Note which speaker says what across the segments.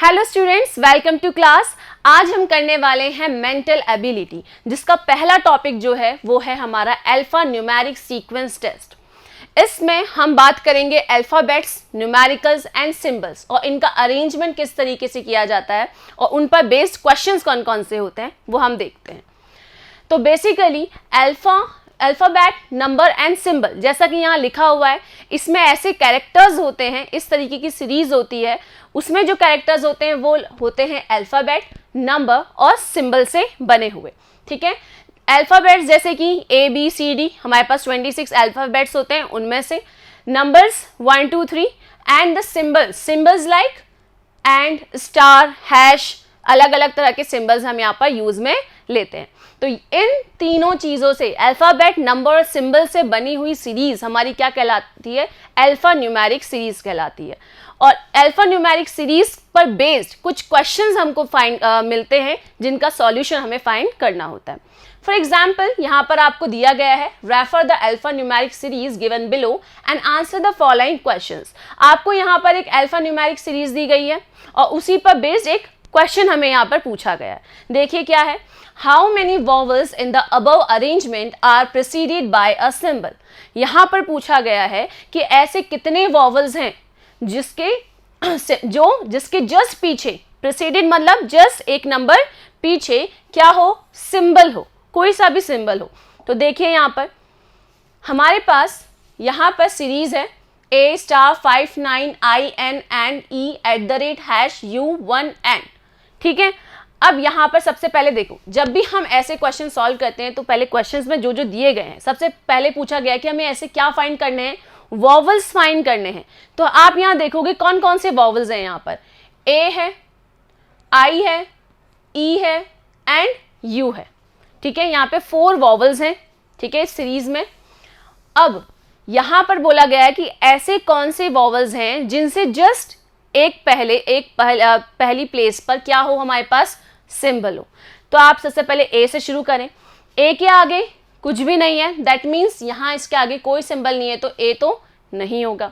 Speaker 1: Hello students, welcome to class. आज हम करने वाले हैं मेंटल एबिलिटी, जिसका पहला टॉपिक जो है वो है हमारा अल्फा न्यूमेरिक सीक्वेंस टेस्ट। इसमें हम बात करेंगे अल्फाबेट्स, न्यूमेरिकल्स एंड सिंबल्स और इनका अरेंजमेंट किस तरीके से किया जाता है और उन पर बेस्ड क्वेश्चंस कौन कौन से होते हैं वो हम देखते हैं। तो basically alphabet, number and symbol, जैसा कि यहाँ लिखा हुआ है, इसमें ऐसे कैरेक्टर्स होते हैं, इस तरीके की सीरीज होती है। उसमें जो कैरेक्टर्स होते हैं वो होते हैं अल्फाबेट, नंबर और सिंबल से बने हुए। ठीक है, अल्फाबेट्स जैसे कि ABCD, हमारे पास 26 अल्फाबेट्स होते हैं, उनमें से numbers 1 2 3 and the symbols like and, star, hash, अलग अलग तरह के सिंबल्स हम यहाँ पर यूज में लेते हैं। तो इन तीनों चीज़ों से, अल्फाबेट, नंबर और सिंबल से बनी हुई सीरीज हमारी क्या कहलाती है? अल्फा न्यूमेरिक सीरीज कहलाती है। और अल्फा न्यूमेरिक सीरीज पर बेस्ड कुछ क्वेश्चंस हमको मिलते हैं जिनका सॉल्यूशन हमें फाइंड करना होता है। फॉर एग्जाम्पल, यहाँ पर आपको दिया गया है, refer the alpha numeric series given below and answer the following questions. आपको यहाँ पर एक अल्फा न्यूमेरिक सीरीज दी गई है और उसी पर बेस्ड एक क्वेश्चन हमें यहाँ पर पूछा गया है। देखिए क्या है, how many vowels in the above arrangement are preceded by a symbol. यहाँ पर पूछा गया है कि ऐसे कितने वॉवल्स हैं जिसके जस्ट पीछे, प्रिसीडेड मतलब जस्ट एक नंबर पीछे क्या हो? सिंबल हो, कोई सा भी सिंबल हो। तो देखिए यहाँ पर हमारे पास यहाँ पर सीरीज है A*59INNE@#U1N। ठीक है, अब यहाँ पर सबसे पहले देखो, जब भी हम ऐसे क्वेश्चन सॉल्व करते हैं तो पहले क्वेश्चंस में जो जो दिए गए हैं, सबसे पहले पूछा गया कि हमें ऐसे क्या फाइंड करने हैं? वॉवल्स फाइंड करने हैं। तो आप यहाँ देखोगे कौन कौन से वॉवल्स हैं। यहाँ पर A है, I है, E है एंड U है। ठीक है, यहाँ पे 4 वॉवल्स हैं। ठीक है, इस सीरीज में। अब यहाँ पर बोला गया है कि ऐसे कौन से वॉवल्स हैं जिनसे जस्ट पहली प्लेस पर क्या हो? हमारे पास सिंबल हो। तो आप सबसे पहले A से शुरू करें। A के आगे कुछ भी नहीं है, दैट मीन्स यहाँ इसके आगे कोई सिंबल नहीं है, तो A तो नहीं होगा।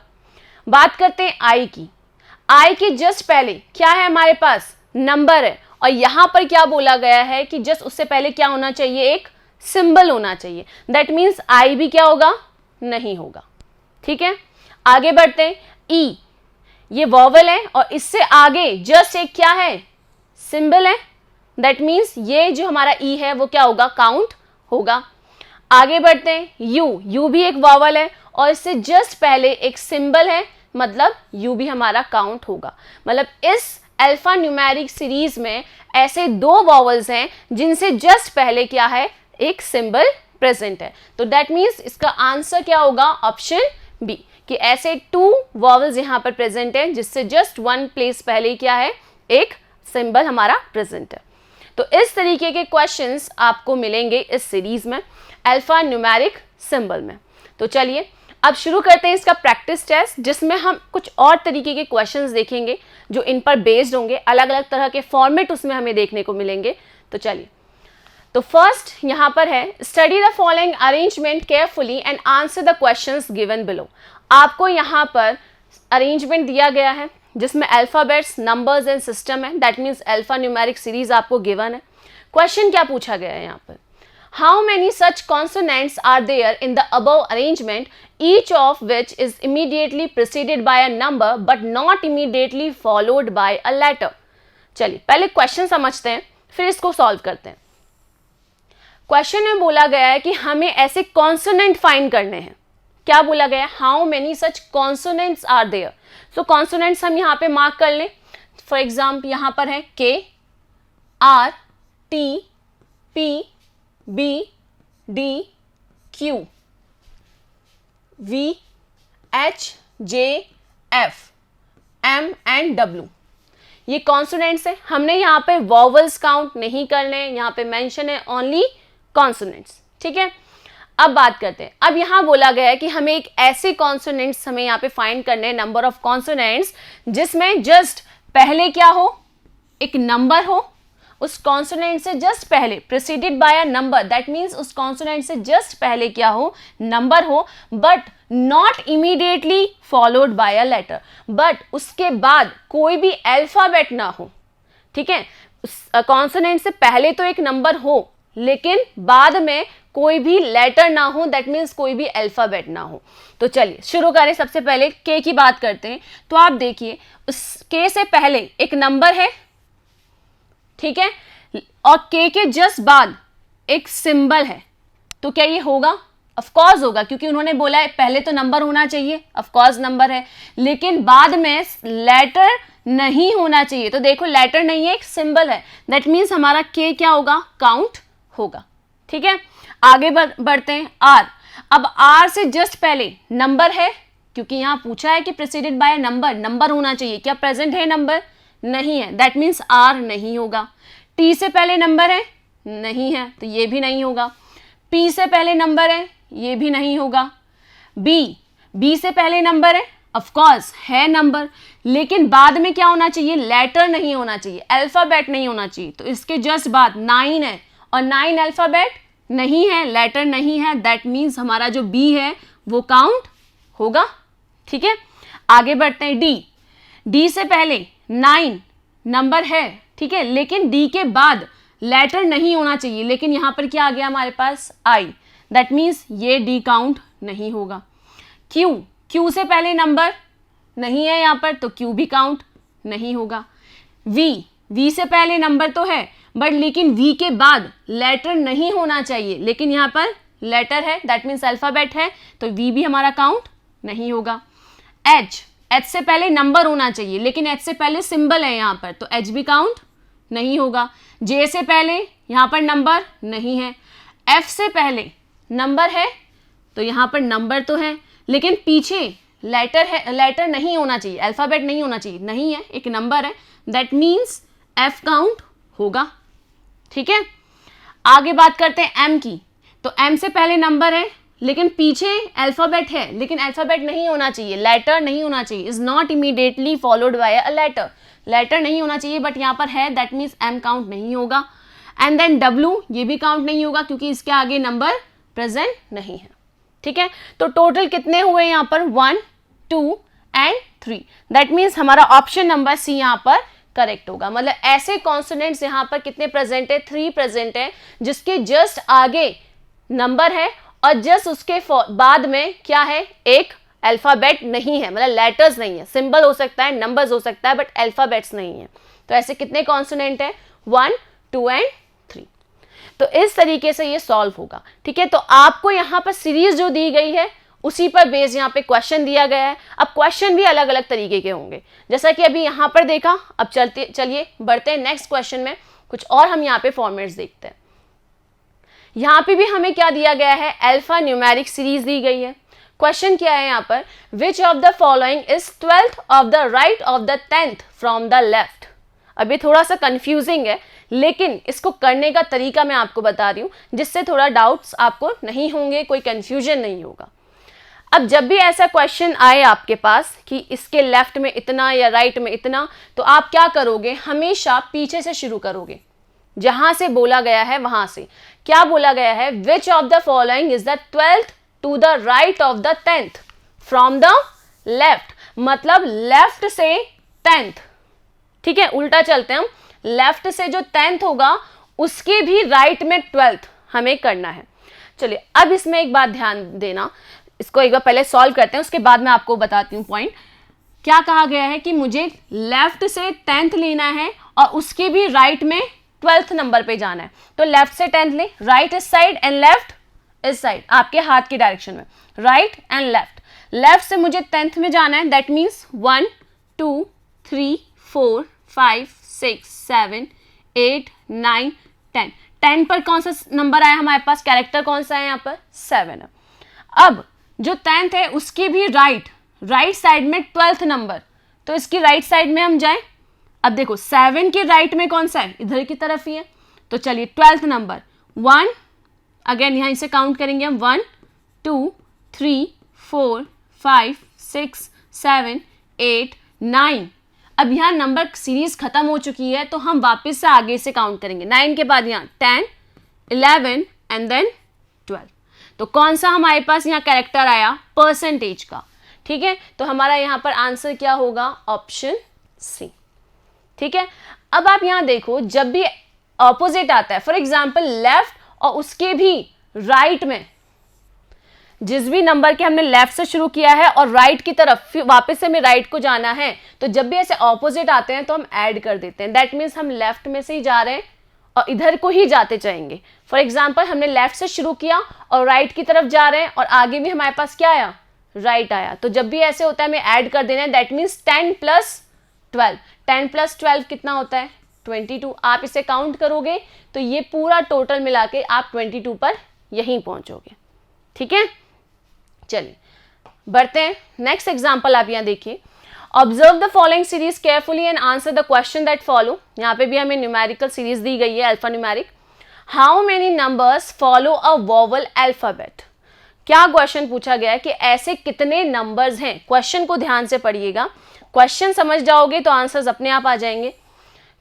Speaker 1: बात करते हैं I की। I के जस्ट पहले क्या है? हमारे पास नंबर है और यहाँ पर क्या बोला गया है कि जस्ट उससे पहले क्या होना चाहिए? एक सिंबल होना चाहिए। दैट मीन्स I भी क्या होगा? नहीं होगा। ठीक है, आगे बढ़ते हैं। E, ये वॉवल है और इससे आगे जस्ट एक क्या है? सिंबल है। दैट मीन्स ये जो हमारा E है वो क्या होगा? काउंट होगा। आगे बढ़ते हैं। U भी एक वॉवल है और इससे जस्ट पहले एक सिंबल है, मतलब U भी हमारा काउंट होगा। मतलब इस अल्फा न्यूमेरिक सीरीज में ऐसे 2 वॉवल्स हैं जिनसे जस्ट पहले क्या है? एक सिंबल प्रेजेंट है। तो दैट मीन्स इसका आंसर क्या होगा? ऑप्शन बी, कि ऐसे 2 वॉवल्स यहाँ पर प्रेजेंट हैं जिससे जस्ट 1 प्लेस पहले क्या है? एक सिंबल हमारा प्रेजेंट है। तो इस तरीके के क्वेश्चंस आपको मिलेंगे इस सीरीज में, अल्फा न्यूमेरिक सिंबल में। तो चलिए अब शुरू करते हैं इसका प्रैक्टिस टेस्ट, जिसमें हम कुछ और तरीके के क्वेश्चंस देखेंगे जो इन पर बेस्ड होंगे। अलग अलग तरह के फॉर्मेट उसमें हमें देखने को मिलेंगे। तो चलिए, तो फर्स्ट यहाँ पर है, study the following arrangement carefully and answer the questions given below. आपको यहाँ पर अरेंजमेंट दिया गया है जिसमें अल्फाबेट्स, नंबर्स एंड सिस्टम है। That means alphanumeric series आपको गिवन है। क्वेश्चन क्या पूछा गया है यहाँ पर? How many such consonants are there in the above arrangement, each of which is immediately preceded by a number but not immediately followed by a letter. चलिए पहले क्वेश्चन समझते हैं, फिर इसको सॉल्व करते हैं। क्वेश्चन में बोला गया है कि हमें ऐसे कॉन्सोनेंट फाइंड करने हैं। क्या बोला गया है? How many such consonants are there. So consonants हम यहाँ पे मार्क कर लें। फॉर एग्जाम्पल यहाँ पर है K, R, T, P, B, D, Q, V, H, J, F, M and W। ये कॉन्सोनेंट्स है। हमने यहाँ पे वॉवल्स काउंट नहीं करने, यहाँ पे मेंशन है ओनली कॉन्सोनेंट्स। ठीक है, अब बात करते हैं। अब यहाँ बोला गया है कि हमें एक ऐसे कॉन्सोनेंट्स हमें यहाँ पे फाइंड करने हैं, नंबर ऑफ कॉन्सोनेंट्स, जिसमें जस्ट पहले क्या हो? एक नंबर हो उस कॉन्सोनेंट से जस्ट पहले preceded by a number, that means उस कॉन्सोनेंट से जस्ट पहले क्या हो, नंबर हो, but not immediately followed by a letter, but उसके बाद कोई भी अल्फाबेट ना हो, ठीक है, कॉन्सोनेंट से पहले तो एक नंबर हो लेकिन बाद में कोई भी लेटर ना हो, दैट मीन्स कोई भी अल्फाबेट ना हो। तो चलिए शुरू करें। सबसे पहले के की बात करते हैं। तो आप देखिए उस के से पहले एक नंबर है, ठीक है, और के जस्ट बाद एक सिंबल है, तो क्या ये होगा? ऑफ कोर्स होगा, क्योंकि उन्होंने बोला है पहले तो नंबर होना चाहिए, ऑफ कोर्स नंबर है, लेकिन बाद में लेटर नहीं होना चाहिए। तो देखो लेटर नहीं है, एक सिंबल है, दैट मीन्स हमारा के क्या होगा? काउंट होगा। ठीक है, आगे बढ़ते हैं। आर, अब आर से जस्ट पहले नंबर है, क्योंकि यहां पूछा है कि प्रेसिडेड बाय नंबर, नंबर होना चाहिए, क्या प्रेजेंट है नंबर? नहीं है, दैट मीन्स आर नहीं होगा। टी से पहले नंबर है? नहीं है, तो ये भी नहीं होगा। पी से पहले नंबर है? ये भी नहीं होगा। बी से पहले नंबर है? ऑफ कोर्स है नंबर, लेकिन बाद में क्या होना चाहिए? लेटर नहीं होना चाहिए, अल्फाबेट नहीं होना चाहिए। तो इसके जस्ट बाद 9 है, और 9 अल्फाबेट नहीं है, लेटर नहीं है, दैट मीन्स हमारा जो बी है वो काउंट होगा। ठीक है, आगे बढ़ते हैं। डी से पहले 9 नंबर है, ठीक है, लेकिन डी के बाद लेटर नहीं होना चाहिए, लेकिन यहां पर क्या आ गया हमारे पास? आई, दैट मीन्स ये डी काउंट नहीं होगा। क्यू से पहले नंबर नहीं है यहां पर, तो क्यू भी काउंट नहीं होगा। वी से पहले नंबर तो है, बट लेकिन वी के बाद लेटर नहीं होना चाहिए, लेकिन यहां पर लेटर है, दैट मीन्स अल्फाबेट है, तो वी भी हमारा काउंट नहीं होगा। एच से पहले नंबर होना चाहिए, लेकिन एच से पहले सिंबल है यहां पर, तो एच भी काउंट नहीं होगा। जे से पहले यहां पर नंबर नहीं है। एफ से पहले नंबर है, तो यहां पर नंबर तो है, लेकिन पीछे लेटर है, लेटर नहीं होना चाहिए, अल्फाबेट नहीं होना चाहिए, नहीं है, एक नंबर है, दैट मीन्स एफ काउंट होगा। ठीक है, आगे बात करते हैं एम की। तो एम से पहले नंबर है, लेकिन पीछे अल्फाबेट है, लेकिन अल्फाबेट नहीं होना चाहिए, लेटर नहीं होना चाहिए, is not immediately followed by a letter, letter नहीं होना चाहिए, बट यहाँ पर है, दैट मीन्स एम काउंट नहीं होगा। एंड देन डब्ल्यू, ये भी काउंट नहीं होगा, क्योंकि इसके आगे नंबर प्रेजेंट नहीं है। ठीक है, तो टोटल कितने हुए यहाँ पर? 1, 2 एंड 3, दैट मीन्स हमारा ऑप्शन नंबर सी यहाँ पर करेक्ट होगा। मतलब ऐसे कॉन्सोनेंट्स यहाँ पर कितने प्रेजेंट है? 3 प्रेजेंट है, जिसके जस्ट आगे नंबर है और जस्ट उसके बाद में क्या है? एक अल्फाबेट नहीं है, मतलब लेटर्स नहीं है, सिंबल हो सकता है, नंबर्स हो सकता है, बट अल्फाबेट्स नहीं है। तो ऐसे कितने कॉन्सोनेंट है? 1, 2 एंड 3। तो इस तरीके से ये सॉल्व होगा। ठीक है, तो आपको यहाँ पर सीरीज जो दी गई है उसी पर बेस यहाँ पे क्वेश्चन दिया गया है। अब क्वेश्चन भी अलग अलग तरीके के होंगे, जैसा कि अभी यहाँ पर देखा। अब चलिए बढ़ते हैं नेक्स्ट क्वेश्चन में, कुछ और हम यहाँ पे फॉर्मेट्स देखते हैं। यहाँ पे भी हमें क्या दिया गया है? अल्फा न्यूमेरिक सीरीज दी गई है। क्वेश्चन क्या है यहाँ पर? विच of the following is 12th of the right of the 10th from the left. अभी थोड़ा सा कंफ्यूजिंग है, लेकिन इसको करने का तरीका मैं आपको बता रही हूँ, जिससे थोड़ा डाउट्स आपको नहीं होंगे, कोई कंफ्यूजन नहीं होगा। अब जब भी ऐसा क्वेश्चन आए आपके पास कि इसके लेफ्ट में इतना या राइट में इतना, तो आप क्या करोगे? हमेशा पीछे से शुरू करोगे, जहां से बोला गया है वहां से। क्या बोला गया है? Which of the following is the 12th to the right of the 10th from the left, मतलब लेफ्ट से 10th। ठीक है, उल्टा चलते हैं हम, लेफ्ट से जो 10th होगा उसके भी राइट में 12th हमें करना है। चलिए अब इसमें एक बात ध्यान देना, इसको एक बार पहले सॉल्व करते हैं, उसके बाद मैं आपको बताती हूँ पॉइंट। क्या कहा गया है कि मुझे लेफ्ट से 10th लेना है और उसके भी राइट में 12th नंबर पे जाना है। तो लेफ्ट से 10th ले, राइट इस साइड एंड लेफ्ट इस साइड, आपके हाथ की डायरेक्शन में, राइट एंड लेफ्ट। लेफ्ट से मुझे 10th में जाना है, दैट मीन्स 1, 2, 3, 4, 5, 6, 7, 8, 9, 10। 10 पर कौन सा नंबर आया हमारे पास? कैरेक्टर कौन सा है यहाँ पर? 7 है। अब जो 10th है उसकी भी राइट साइड में 12th नंबर, तो इसकी राइट साइड में हम जाएं। अब देखो 7 के राइट में कौन सा है? इधर की तरफ ही है। तो चलिए 12th नंबर 1, अगेन यहां से काउंट करेंगे हम, 1, 2, 3, 4, 5, 6, 7, 8, 9। अब यहाँ नंबर सीरीज खत्म हो चुकी है तो हम वापस से आगे से काउंट करेंगे। 9 के बाद यहाँ 10, 11 एंड देन 12। तो कौन सा हमारे पास यहाँ कैरेक्टर आया? परसेंटेज का। ठीक है, तो हमारा यहाँ पर आंसर क्या होगा? Option C. ठीक है, अब आप यहाँ देखो, जब भी ऑपोजिट आता है, फॉर एग्जाम्पल लेफ्ट और उसके भी राइट में, जिस भी नंबर के हमने लेफ्ट से शुरू किया है और राइट की तरफ फिर वापस से हमें राइट को जाना है, तो जब भी ऐसे ऑपोजिट आते हैं तो हम ऐड कर देते हैं। दैट मीन्स हम लेफ्ट में से ही जा रहे हैं और इधर को ही जाते जाएंगे। फॉर एग्जाम्पल हमने लेफ्ट से शुरू किया और राइट की तरफ जा रहे हैं और आगे भी हमारे पास क्या आया? राइट आया। तो जब भी ऐसे होता है हमें ऐड कर देना है। That means 10 + 12। 10 + 12 कितना होता है? 22। आप इसे काउंट करोगे तो ये पूरा टोटल मिला के आप 22 पर यहीं पहुंचोगे। ठीक है, चलिए बढ़ते हैं। नेक्स्ट एग्जाम्पल आप यहाँ देखिए। Observe the following series carefully and answer the question that follow. यहाँ पे भी हमें न्यूमेरिकल सीरीज दी गई है, alpha numeric. How many numbers follow a vowel alphabet? क्या क्वेश्चन पूछा गया है कि ऐसे कितने नंबर्स हैं? क्वेश्चन को ध्यान से पढ़िएगा, क्वेश्चन समझ जाओगे तो आंसर्स अपने आप आ जाएंगे।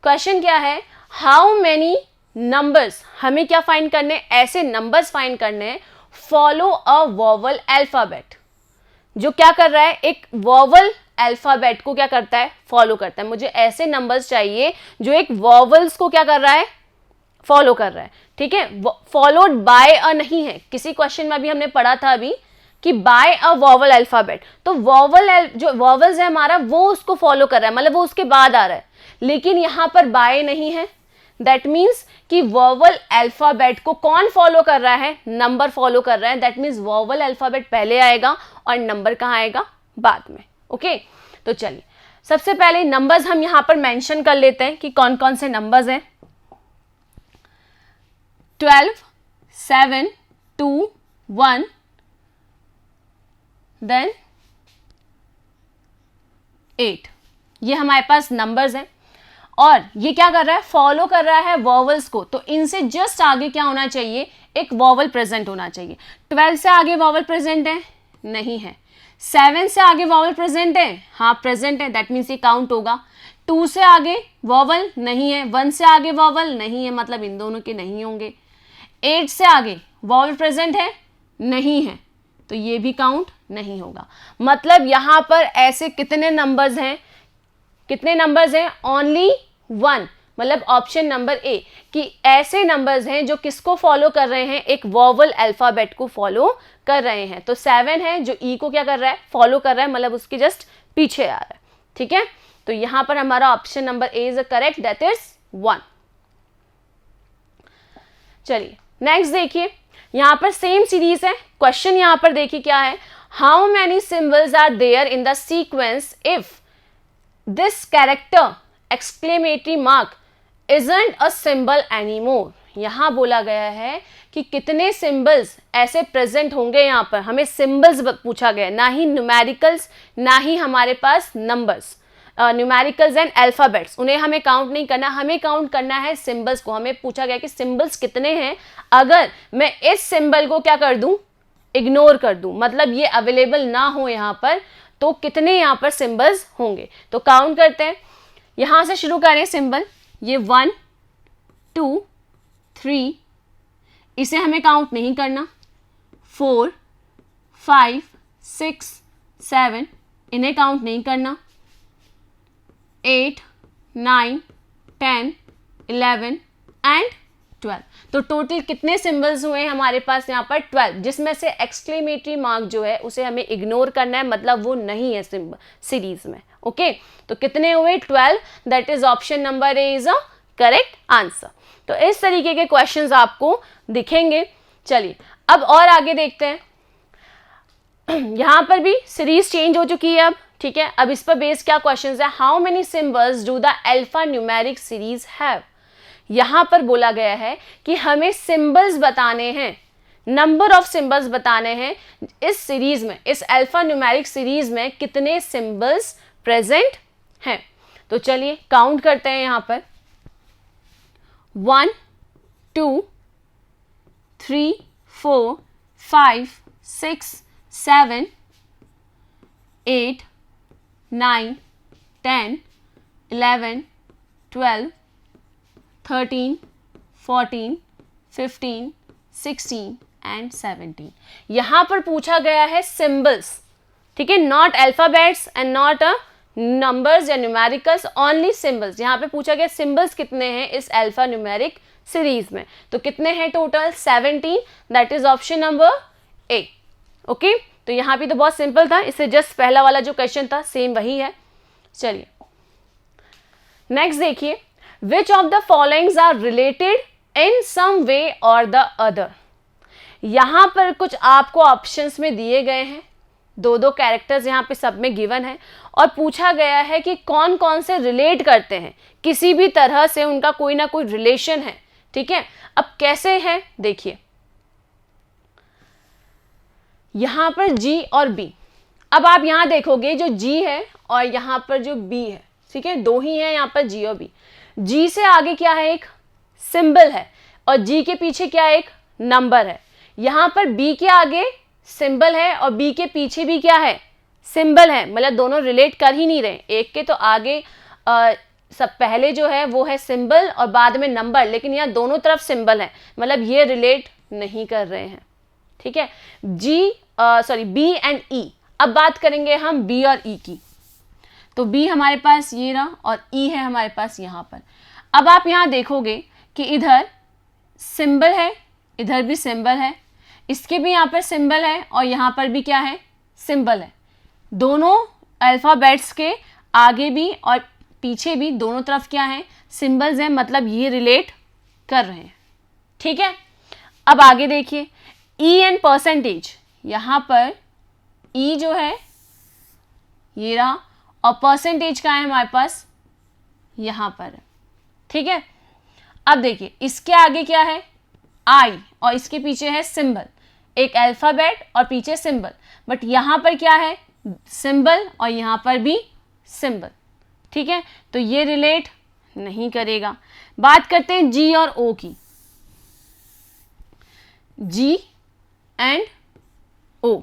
Speaker 1: क्वेश्चन क्या है? हाउ मेनी नंबर्स, हमें क्या फाइंड करने? ऐसे नंबर्स फाइंड करने हैं फॉलो अ वोवल अल्फाबेट, जो क्या कर रहा है? एक वोवल अल्फाबेट को क्या करता है? फॉलो करता है। मुझे ऐसे नंबर्स चाहिए जो एक वोवल्स को क्या कर रहा है? फॉलो कर रहा है। ठीक है, फॉलोड बाय अ नहीं है। किसी क्वेश्चन में अभी हमने पढ़ा था अभी कि बाय अ वोवल अल्फाबेट, तो वोवल जो वोवल्स है हमारा वो उसको फॉलो कर रहा है, मतलब वो उसके बाद आ रहा है, लेकिन यहां पर बाय नहीं है। दैट मीन्स कि वोवल अल्फाबेट को कौन फॉलो कर रहा है? नंबर फॉलो कर रहा है। दैट मीन्स वोवल अल्फाबेट पहले आएगा और नंबर कहाँ आएगा? बाद में। ओके, तो चलिए सबसे पहले नंबर्स हम यहां पर मेंशन कर लेते हैं कि कौन कौन से नंबर्स हैं। 12, 7, 2, 1, देन 8। ये हमारे पास नंबर्स हैं और ये क्या कर रहा है? फॉलो कर रहा है वॉवल्स को। तो इनसे जस्ट आगे क्या होना चाहिए? एक वॉवल प्रेजेंट होना चाहिए। 12 से आगे वॉवल प्रेजेंट है? नहीं है। 7 से आगे वॉवल प्रेजेंट है? हाँ प्रेजेंट है, दैट मीन्स ये काउंट होगा। 2 से आगे वॉवल नहीं है। 1 से आगे वॉवल नहीं है, मतलब इन दोनों के नहीं होंगे। 8 से आगे वॉवल प्रेजेंट है? नहीं है, तो ये भी काउंट नहीं होगा। मतलब यहां पर ऐसे कितने नंबर्स हैं? कितने नंबर्स हैं? ओनली 1। मतलब ऑप्शन नंबर ए कि ऐसे नंबर्स हैं जो किसको फॉलो कर रहे हैं? एक वोवल अल्फाबेट को फॉलो कर रहे हैं। तो 7 है जो ई को क्या कर रहा है? फॉलो कर रहा है, मतलब उसके जस्ट पीछे आ रहा है। ठीक है, तो यहां पर हमारा option number A is correct, that is 1। चलिए नेक्स्ट देखिए, यहां पर सेम सीरीज है। क्वेश्चन यहां पर देखिए क्या है? How many symbols are there in the sequence if this character exclamatory mark isn't a symbol anymore? यहां बोला गया है कि कितने सिंबल्स ऐसे प्रेजेंट होंगे। यहां पर हमें सिंबल्स पूछा गया, ना ही न्यूमेरिकल्स, ना ही हमारे पास नंबर्स। न्यूमेरिकल्स एंड अल्फाबेट्स उन्हें हमें काउंट नहीं करना, हमें काउंट करना है सिंबल्स को। हमें पूछा गया कि सिंबल्स कितने हैं, अगर मैं इस सिंबल को क्या कर दूं? इग्नोर कर दूं, मतलब ये अवेलेबल ना हो यहां पर, तो कितने यहां पर सिंबल्स होंगे? तो काउंट करते हैं, यहां से शुरू करें सिंबल। ये 1, 2, 3, इसे हमें काउंट नहीं करना। 4, 5, 6, 7, इन्हें काउंट नहीं करना। 8, 9, 10, 11 एंड 12। तो टोटल कितने सिंबल्स हुए हमारे पास यहाँ पर? 12, जिसमें से एक्सक्लेमेटरी मार्क जो है उसे हमें इग्नोर करना है, मतलब वो नहीं है सिंबल सीरीज में। ओके, तो कितने हुए? 12, that is option number A is a correct answer. तो इस तरीके के क्वेश्चंस आपको दिखेंगे। चलिए अब और आगे देखते हैं। यहां पर भी सीरीज चेंज हो चुकी है अब। ठीक है, अब इस पर बेस क्या क्वेश्चंस है? How many symbols do the alpha numeric series have? यहां पर बोला गया है कि हमें सिंबल्स बताने हैं, नंबर ऑफ सिंबल्स बताने हैं इस सीरीज में, इस अल्फा न्यूमेरिक सीरीज में कितने सिंबल्स प्रेजेंट हैं। तो चलिए काउंट करते हैं यहां पर। 1, 2, 3, 4, 5, 6, 7, 8, 9, 10, 11, 12, 13, 14, 15, 16 एंड 17। यहाँ पर पूछा गया है सिंबल्स, ठीक है, not alphabets and not numbers या न्यूमेरिकल्स, ओनली सिंबल्स। यहाँ पे पूछा गया सिंबल्स कितने हैं इस अल्फा न्यूमेरिक सीरीज में, तो कितने हैं total 17, that is option number A. Okay, तो यहाँ पे तो बहुत सिंपल था, इससे जस्ट पहला वाला जो क्वेश्चन था सेम वही है। चलिए नेक्स्ट देखिए, which of the followings are related in some way or the other. यहाँ पर कुछ आपको ऑप्शंस में दिए गए हैं, दो दो कैरेक्टर्स यहाँ पे सब में गिवन है और पूछा गया है कि कौन कौन से रिलेट करते हैं, किसी भी तरह से उनका कोई ना कोई रिलेशन है, ठीक है। अब कैसे है देखिए, यहाँ पर G और B, अब आप यहाँ देखोगे जो G है और यहाँ पर जो B है, ठीक है, दो ही है यहाँ पर G और B। G से आगे क्या है, एक सिंबल है और G के पीछे क्या है, एक नंबर है। यहाँ पर B के आगे सिंबल है और B के पीछे भी क्या है, सिंबल है, मतलब दोनों रिलेट कर ही नहीं रहे। एक के तो आगे सब पहले जो है वो है सिंबल और बाद में नंबर, लेकिन यहाँ दोनों तरफ सिंबल है, मतलब ये रिलेट नहीं कर रहे हैं, ठीक है। B and E। अब बात करेंगे हम B और E की, तो B हमारे पास ये रहा और E है हमारे पास यहाँ पर। अब आप यहाँ देखोगे कि इधर सिंबल है, इधर भी सिंबल है, इसके भी यहाँ पर सिंबल है और यहाँ पर भी क्या है, सिंबल है। दोनों अल्फ़ाबेट्स के आगे भी और पीछे भी दोनों तरफ क्या है, सिंबल्स हैं, मतलब ये रिलेट कर रहे हैं, ठीक है। अब आगे देखिए, E एंड परसेंटेज, यहाँ पर E जो है ये रहा और परसेंटेज का है हमारे पास यहाँ पर, ठीक है। अब देखिए इसके आगे क्या है, I और इसके पीछे है सिंबल, एक अल्फ़ाबेट और पीछे सिंबल, बट यहाँ पर क्या है, सिंबल और यहाँ पर भी सिंबल, ठीक है, तो ये रिलेट नहीं करेगा। बात करते हैं G और O की, G एंड O,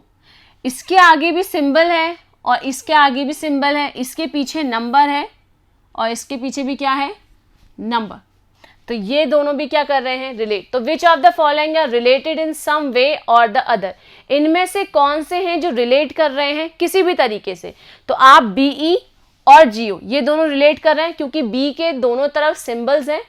Speaker 1: इसके आगे भी सिंबल है और इसके आगे भी सिंबल है, इसके पीछे नंबर है और इसके पीछे भी क्या है, नंबर, तो ये दोनों भी क्या कर रहे हैं, रिलेट। तो which of the following are related in some way or the other, इनमें से कौन से हैं जो रिलेट कर रहे हैं किसी भी तरीके से, तो आप BE और GO ये दोनों रिलेट कर रहे हैं, क्योंकि B के दोनों तरफ सिंबल्स हैं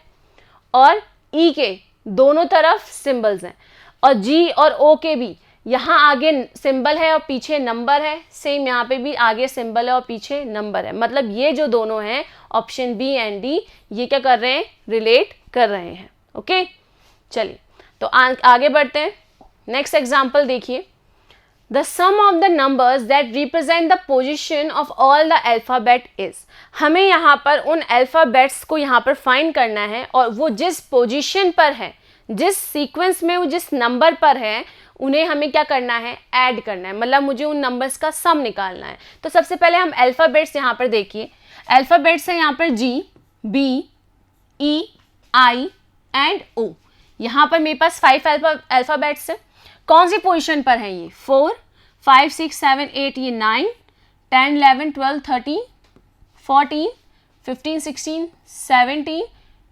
Speaker 1: और E के दोनों तरफ सिंबल्स हैं, और G और O के भी यहाँ आगे सिंबल है और पीछे नंबर है, सेम यहाँ पे भी आगे सिंबल है और पीछे नंबर है, मतलब ये जो दोनों हैं ऑप्शन B एंड D ये क्या कर रहे हैं, रिलेट कर रहे हैं। ओके, चलिए तो आगे बढ़ते हैं। नेक्स्ट एग्जाम्पल देखिए, the sum of the numbers that represent the position of all the alphabet is, हमें यहाँ पर उन अल्फ़ाबेट्स को यहाँ पर फाइंड करना है और वो जिस पोजिशन पर है, जिस सीक्वेंस में वो जिस नंबर पर है, उन्हें हमें क्या करना है, ऐड करना है, मतलब मुझे उन नंबर्स का सम निकालना है। तो सबसे पहले हम अल्फ़ाबेट्स यहाँ पर देखिए, अल्फ़ाबेट्स है यहाँ पर G, B, E, I and O। यहाँ पर मेरे पास 5 अल्फ़ाबेट्स है, कौन सी पोजीशन पर है ये, 4, 5, 6, 7, 8, ये 9, 10, 11, 12, 13, 14, 15, 16, 17,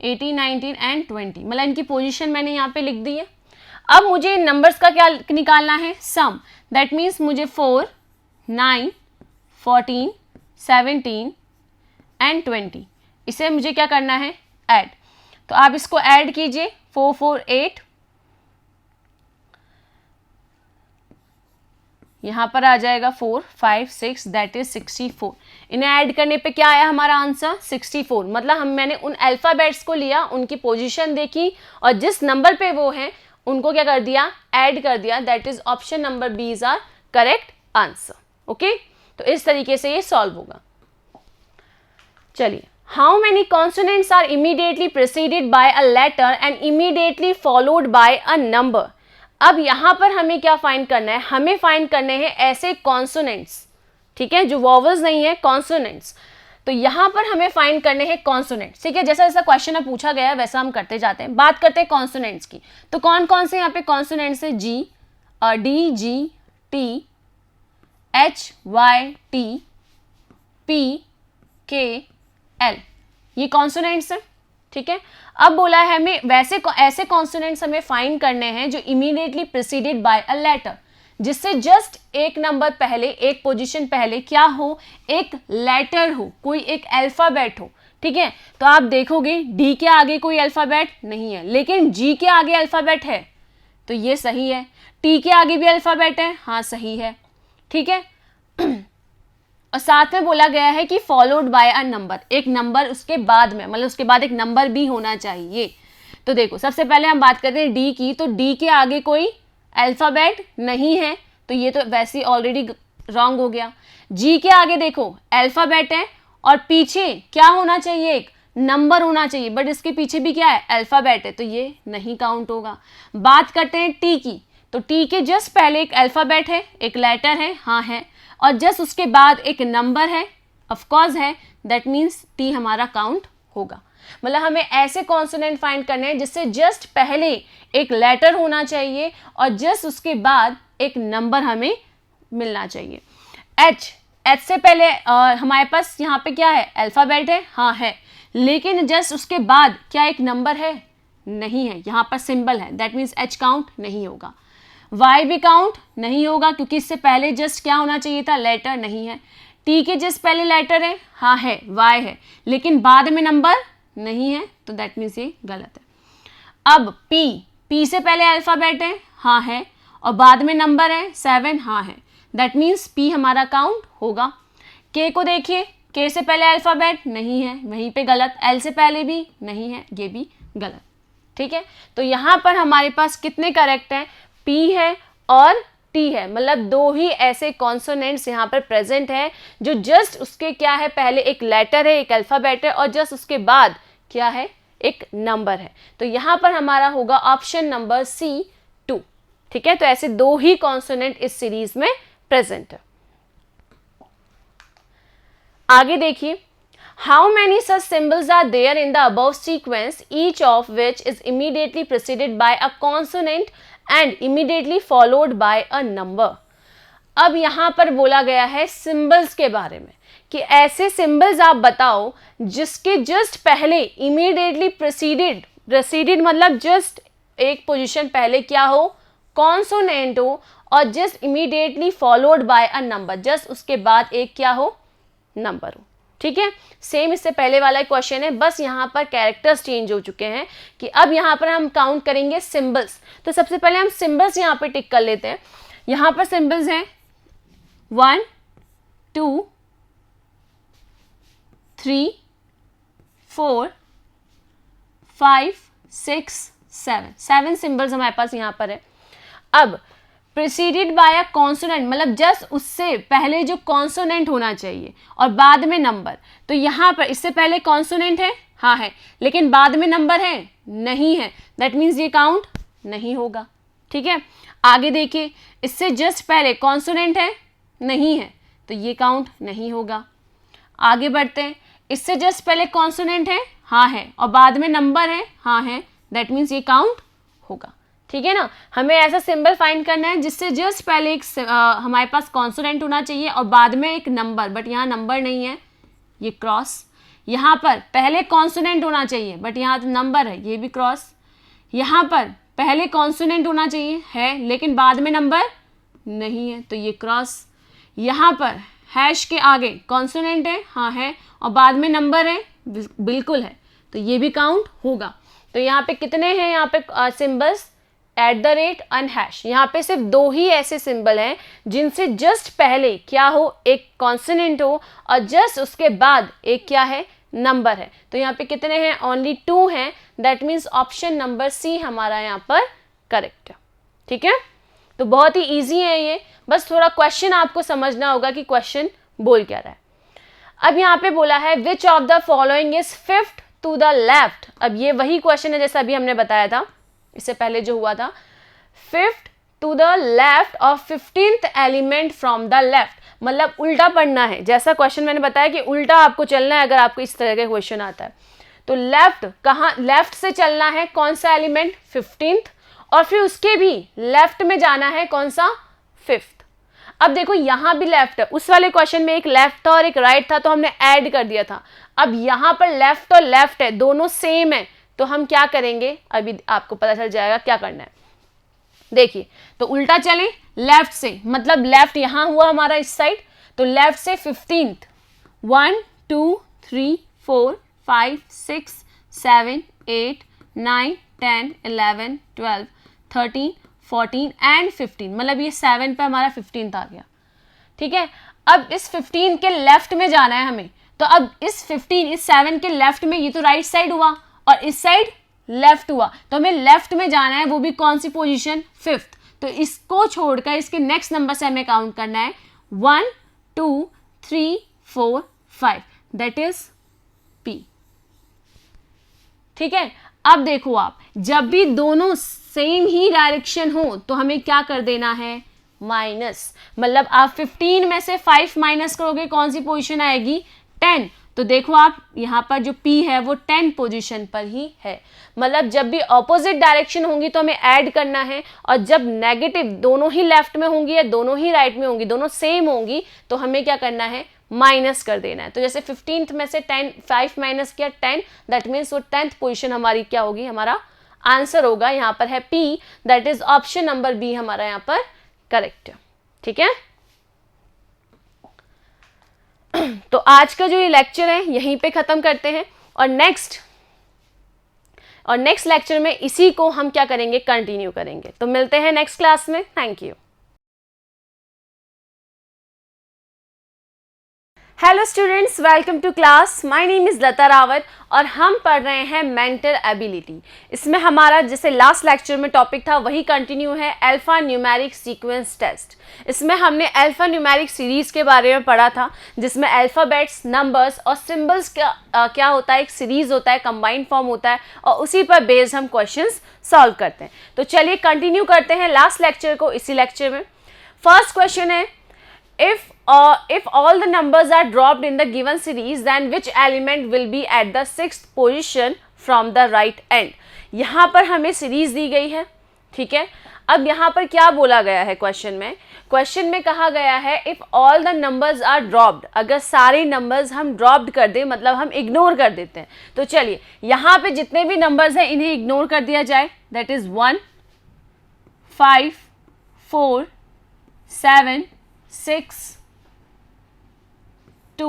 Speaker 1: 18, 19 एंड 20, मतलब इनकी पोजीशन मैंने यहाँ पे लिख दी है। अब मुझे इन नंबर्स का क्या निकालना है, सम, दैट मीन्स मुझे 4, 9, 14, 17 एंड 20, इसे मुझे क्या करना है, ऐड। तो आप इसको ऐड कीजिए, 4, 4, 8, यहाँ पर आ जाएगा 4, 5, 6, दैट इज 64। इन्हें ऐड करने पे क्या आया हमारा आंसर, 64। मतलब मैंने उन अल्फ़ाबेट्स को लिया, उनकी पोजीशन देखी और जिस नंबर पे वो हैं उनको क्या कर दिया, ऐड कर दिया, that is option number B is our correct answer. Okay, तो इस तरीके से ये सॉल्व होगा। चलिए, how many consonants are immediately preceded by a letter and immediately followed by a number. अब यहाँ पर हमें क्या फाइंड करना है, हमें फाइंड करने हैं ऐसे कॉन्सोनेंट्स, ठीक है, जो वॉवल्स नहीं है, कॉन्सोनेंट्स। तो यहाँ पर हमें फाइंड करने हैं कॉन्सोनेंट्स, ठीक है, जैसा जैसा क्वेश्चन में पूछा गया है वैसा हम करते जाते हैं। बात करते हैं कॉन्सोनेंट्स की, तो कौन कौन से यहाँ पे कॉन्सोनेंट्स है, G, D, G, T, H, Y, T, P, K, L, ये कॉन्सोनेंट्स है, ठीक है। अब बोला है हमें वैसे ऐसे कॉन्सोनेंट्स हमें फाइंड करने हैं जो immediately preceded by a letter, जिससे जस्ट एक नंबर पहले, एक पोजीशन पहले क्या हो, एक लेटर हो, कोई एक अल्फाबेट हो, ठीक है। तो आप देखोगे डी के आगे कोई अल्फाबेट नहीं है, लेकिन जी के आगे अल्फाबेट है, तो ये सही है। टी के आगे भी अल्फाबेट है, हाँ सही है, ठीक है। और साथ में बोला गया है कि फॉलोड बाय अ नंबर, एक नंबर उसके बाद में, मतलब उसके बाद एक नंबर भी होना चाहिए। तो देखो सबसे पहले हम बात करते हैं डी की, तो डी के आगे कोई अल्फाबेट नहीं है, तो ये तो वैसे ही ऑलरेडी रॉन्ग हो गया। जी के आगे देखो अल्फाबेट है और पीछे क्या होना चाहिए, एक नंबर होना चाहिए, बट इसके पीछे भी क्या है, अल्फाबेट है, तो ये नहीं काउंट होगा। बात करते हैं टी की, तो टी के जस्ट पहले एक अल्फाबेट है, एक लेटर है, हाँ है, और जस्ट उसके बाद एक नंबर है, ऑफ कोर्स है, दैट मीन्स टी हमारा काउंट होगा। मतलब हमें ऐसे कॉन्सोनेंट फाइंड करने हैं जिससे जस्ट पहले एक लेटर होना चाहिए और जस्ट उसके बाद एक नंबर हमें मिलना चाहिए। एच, एच से पहले हमारे पास यहाँ पे क्या है, अल्फाबेट है, हाँ है, लेकिन जस्ट उसके बाद क्या एक नंबर है, नहीं है, यहाँ पर सिंबल है, दैट मीन्स एच काउंट नहीं होगा। वाई भी काउंट नहीं होगा क्योंकि इससे पहले जस्ट क्या होना चाहिए था, लेटर, नहीं है। टी के जस्ट पहले लेटर है, हाँ है, वाई है, लेकिन बाद में नंबर नहीं है, तो दैट मीन्स ये गलत है। अब पी, पी से पहले अल्फाबेट है, हाँ है, और बाद में नंबर है 7, हाँ है, दैट मीन्स पी हमारा काउंट होगा। के को देखिए, के से पहले अल्फाबेट नहीं है, वहीं पे गलत। एल से पहले भी नहीं है, ये भी गलत, ठीक है। तो यहाँ पर हमारे पास कितने करेक्ट हैं, पी है और टी है, मतलब दो ही ऐसे कॉन्सोनेंट्स यहाँ पर प्रेजेंट है जो जस्ट उसके क्या है, पहले एक लेटर है, एक अल्फाबेट है, और जस्ट उसके बाद क्या है, एक नंबर है। तो यहाँ पर हमारा होगा ऑप्शन नंबर सी 2, ठीक है। तो ऐसे दो ही कॉन्सोनेंट इस सीरीज में प्रेजेंट है। आगे देखिए, how many such symbols are there in the above sequence, each of which is immediately preceded by a consonant and immediately followed by a number. अब यहाँ पर बोला गया है सिंबल्स के बारे में कि ऐसे सिंबल्स आप बताओ जिसके जस्ट पहले इमीडिएटली प्रेसीडेड मतलब जस्ट एक पोजीशन पहले क्या हो, कॉन्सोनेंट हो, और just immediately followed by a number, just उसके बाद एक क्या हो, नंबर हो, ठीक है। सेम इससे पहले वाला क्वेश्चन है, बस यहाँ पर कैरेक्टर्स चेंज हो चुके हैं कि अब यहाँ पर हम काउंट करेंगे सिंबल्स। तो सबसे पहले हम सिंबल्स यहाँ पे टिक कर लेते हैं। यहाँ पर सिंबल्स हैं 1 2 3 4 5 6 7 सिंबल्स हमारे पास यहाँ पर है। अब प्रिसीडेड बाय अ कॉन्सोनेंट मतलब जस्ट उससे पहले जो कॉन्सोनेंट होना चाहिए और बाद में नंबर। तो यहाँ पर इससे पहले कॉन्सोनेंट है, हाँ है, लेकिन बाद में नंबर है, नहीं है, दैट मीन्स ये काउंट नहीं होगा, ठीक है। आगे देखिए, इससे जस्ट पहले कॉन्सोनेंट है, नहीं है, तो ये काउंट नहीं होगा। आगे बढ़ते हैं, इससे जस्ट पहले कॉन्सोनेंट है, हाँ है, और बाद में नंबर है, हाँ है, दैट मीन्स ये काउंट होगा, ठीक है ना। हमें ऐसा सिंबल फाइंड करना है जिससे जस्ट पहले एक हमारे पास कॉन्सोनेंट होना चाहिए और बाद में एक नंबर, बट यहाँ नंबर नहीं है, ये क्रॉस। यहाँ पर पहले कॉन्सोनेंट होना चाहिए बट यहाँ तो नंबर है, ये भी क्रॉस। यहाँ पर पहले कॉन्सोनेंट होना चाहिए है लेकिन बाद में नंबर नहीं है, तो ये क्रॉस। यहाँ पर हैश के आगे कॉन्सोनेंट है, हाँ है, और बाद में नंबर है, बिल्कुल है, तो ये भी काउंट होगा। तो यहाँ पे कितने हैं, यहाँ पे सिंबल्स @ अनहैश, यहाँ पे सिर्फ दो ही ऐसे सिंबल हैं जिनसे जस्ट पहले क्या हो, एक कॉन्सोनेंट हो और जस्ट उसके बाद एक क्या है, नंबर है। तो यहाँ पे कितने हैं, ओनली 2 हैं, that means option number C हमारा यहाँ पर करेक्ट है, ठीक है। तो बहुत ही ईजी है ये, बस थोड़ा क्वेश्चन आपको समझना होगा कि क्वेश्चन बोल क्या रहा है। अब यहाँ पे बोला है which of the following is fifth to the left. अब ये वही क्वेश्चन है जैसा अभी हमने बताया था, इससे पहले जो हुआ था, फिफ्थ टू द लेफ्ट और 15th element from the left, मतलब उल्टा पढ़ना है। जैसा क्वेश्चन मैंने बताया कि उल्टा आपको चलना है अगर आपको इस तरह का क्वेश्चन आता है। तो लेफ्ट कहाँ, लेफ्ट से चलना है, कौन सा एलिमेंट, 15th, और फिर उसके भी लेफ्ट में जाना है, कौन सा, 5th। अब देखो यहाँ भी लेफ्ट है, उस वाले क्वेश्चन में एक लेफ्ट था और एक राइट था, तो हमने ऐड कर दिया था। अब यहाँ पर लेफ्ट और लेफ्ट है, दोनों सेम है, तो हम क्या करेंगे अभी आपको पता चल जाएगा क्या करना है। देखिए, तो उल्टा चले लेफ्ट से, मतलब लेफ्ट यहाँ हुआ हमारा इस साइड, तो लेफ्ट से 15th 1 2 3 4 5 6 7 8 9 10 11 12 13 14 एंड 15, मतलब ये 7 पे हमारा 15th आ गया। ठीक है, अब इस 15 के लेफ्ट में जाना है हमें, तो अब इस 7 के लेफ्ट में, ये तो राइट साइड हुआ और इस साइड लेफ्ट हुआ, तो हमें लेफ्ट में जाना है, वो भी कौन सी पोजीशन, 5th। तो इसको छोड़कर इसके नेक्स्ट नंबर से हमें काउंट करना है 1 2 3 4 5, दैट इज P। ठीक है, अब देखो आप, जब भी दोनों सेम ही डायरेक्शन हो तो हमें क्या कर देना है, माइनस, मतलब आप 15 में से 5 माइनस करोगे, कौन सी पोजीशन आएगी, 10। तो देखो आप यहाँ पर जो P है वो 10 पोजीशन पर ही है। मतलब जब भी ऑपोजिट डायरेक्शन होंगी तो हमें ऐड करना है, और जब नेगेटिव दोनों ही लेफ्ट में होंगी या दोनों ही राइट में होंगी, दोनों सेम होंगी, तो हमें क्या करना है, माइनस कर देना है। तो जैसे 15th में से 5 माइनस किया 10, दैट मीन्स वो 10th पोजीशन हमारी क्या होगी, हमारा आंसर होगा, यहाँ पर है P, that is option number B हमारा यहाँ पर करेक्ट है। ठीक है, तो आज का जो ये लेक्चर है यहीं पे खत्म करते हैं, और नेक्स्ट लेक्चर में इसी को हम क्या करेंगे, कंटिन्यू करेंगे। तो मिलते हैं नेक्स्ट क्लास में। Thank you. Hello students, welcome to class. My name is Lata Rawat और हम पढ़ रहे हैं मेंटल एबिलिटी। इसमें हमारा जैसे लास्ट लेक्चर में टॉपिक था वही कंटिन्यू है, अल्फा न्यूमेरिक सीक्वेंस टेस्ट। इसमें हमने अल्फा न्यूमेरिक सीरीज़ के बारे में पढ़ा था, जिसमें अल्फ़ाबेट्स, नंबर्स और सिंबल्स का क्या होता है, एक सीरीज़ होता है, कंबाइंड फॉर्म होता है, और उसी पर बेस्ड हम क्वेश्चंस सॉल्व करते हैं। तो चलिए कंटिन्यू करते हैं लास्ट लेक्चर को इसी लेक्चर में। फर्स्ट क्वेश्चन है, if all the numbers are dropped in the given series, then which element will be at the 6th position from the right end? यहाँ पर हमें सीरीज दी गई है। ठीक है, अब यहाँ पर क्या बोला गया है क्वेश्चन में कहा गया है if all the numbers are dropped, अगर सारे नंबर्स हम ड्रॉप्ड कर दें, मतलब हम इग्नोर कर देते हैं। तो चलिए यहाँ पे जितने भी नंबर्स हैं इन्हें इग्नोर कर दिया जाए, दैट इज 1 5 4 7 6 2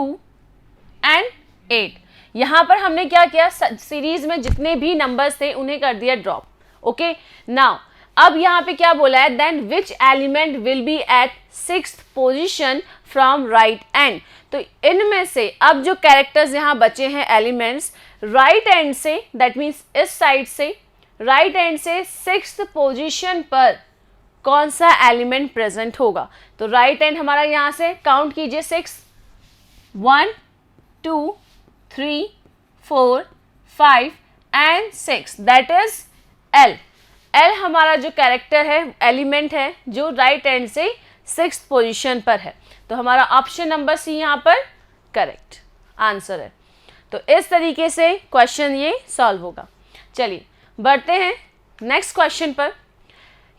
Speaker 1: एंड 8। यहां पर हमने क्या किया, सीरीज में जितने भी नंबर्स थे उन्हें कर दिया ड्रॉप। ओके, नाउ अब यहां पे क्या बोला है, then which element will be at 6th position from right end. तो इनमें से अब जो कैरेक्टर्स यहां बचे हैं, एलिमेंट्स, राइट एंड से, दैट मीन्स इस साइड से, राइट एंड से 6th पोजीशन पर कौन सा एलिमेंट प्रेजेंट होगा। तो राइट एंड हमारा यहां से काउंट कीजिए, 6 1 2 3 4 5 and 6, that is L। L हमारा जो कैरेक्टर है, एलिमेंट है, जो राइट एंड से 6th पोजीशन पर है। तो हमारा ऑप्शन नंबर सी यहाँ पर करेक्ट आंसर है। तो इस तरीके से क्वेश्चन ये सॉल्व होगा। चलिए बढ़ते हैं नेक्स्ट क्वेश्चन पर।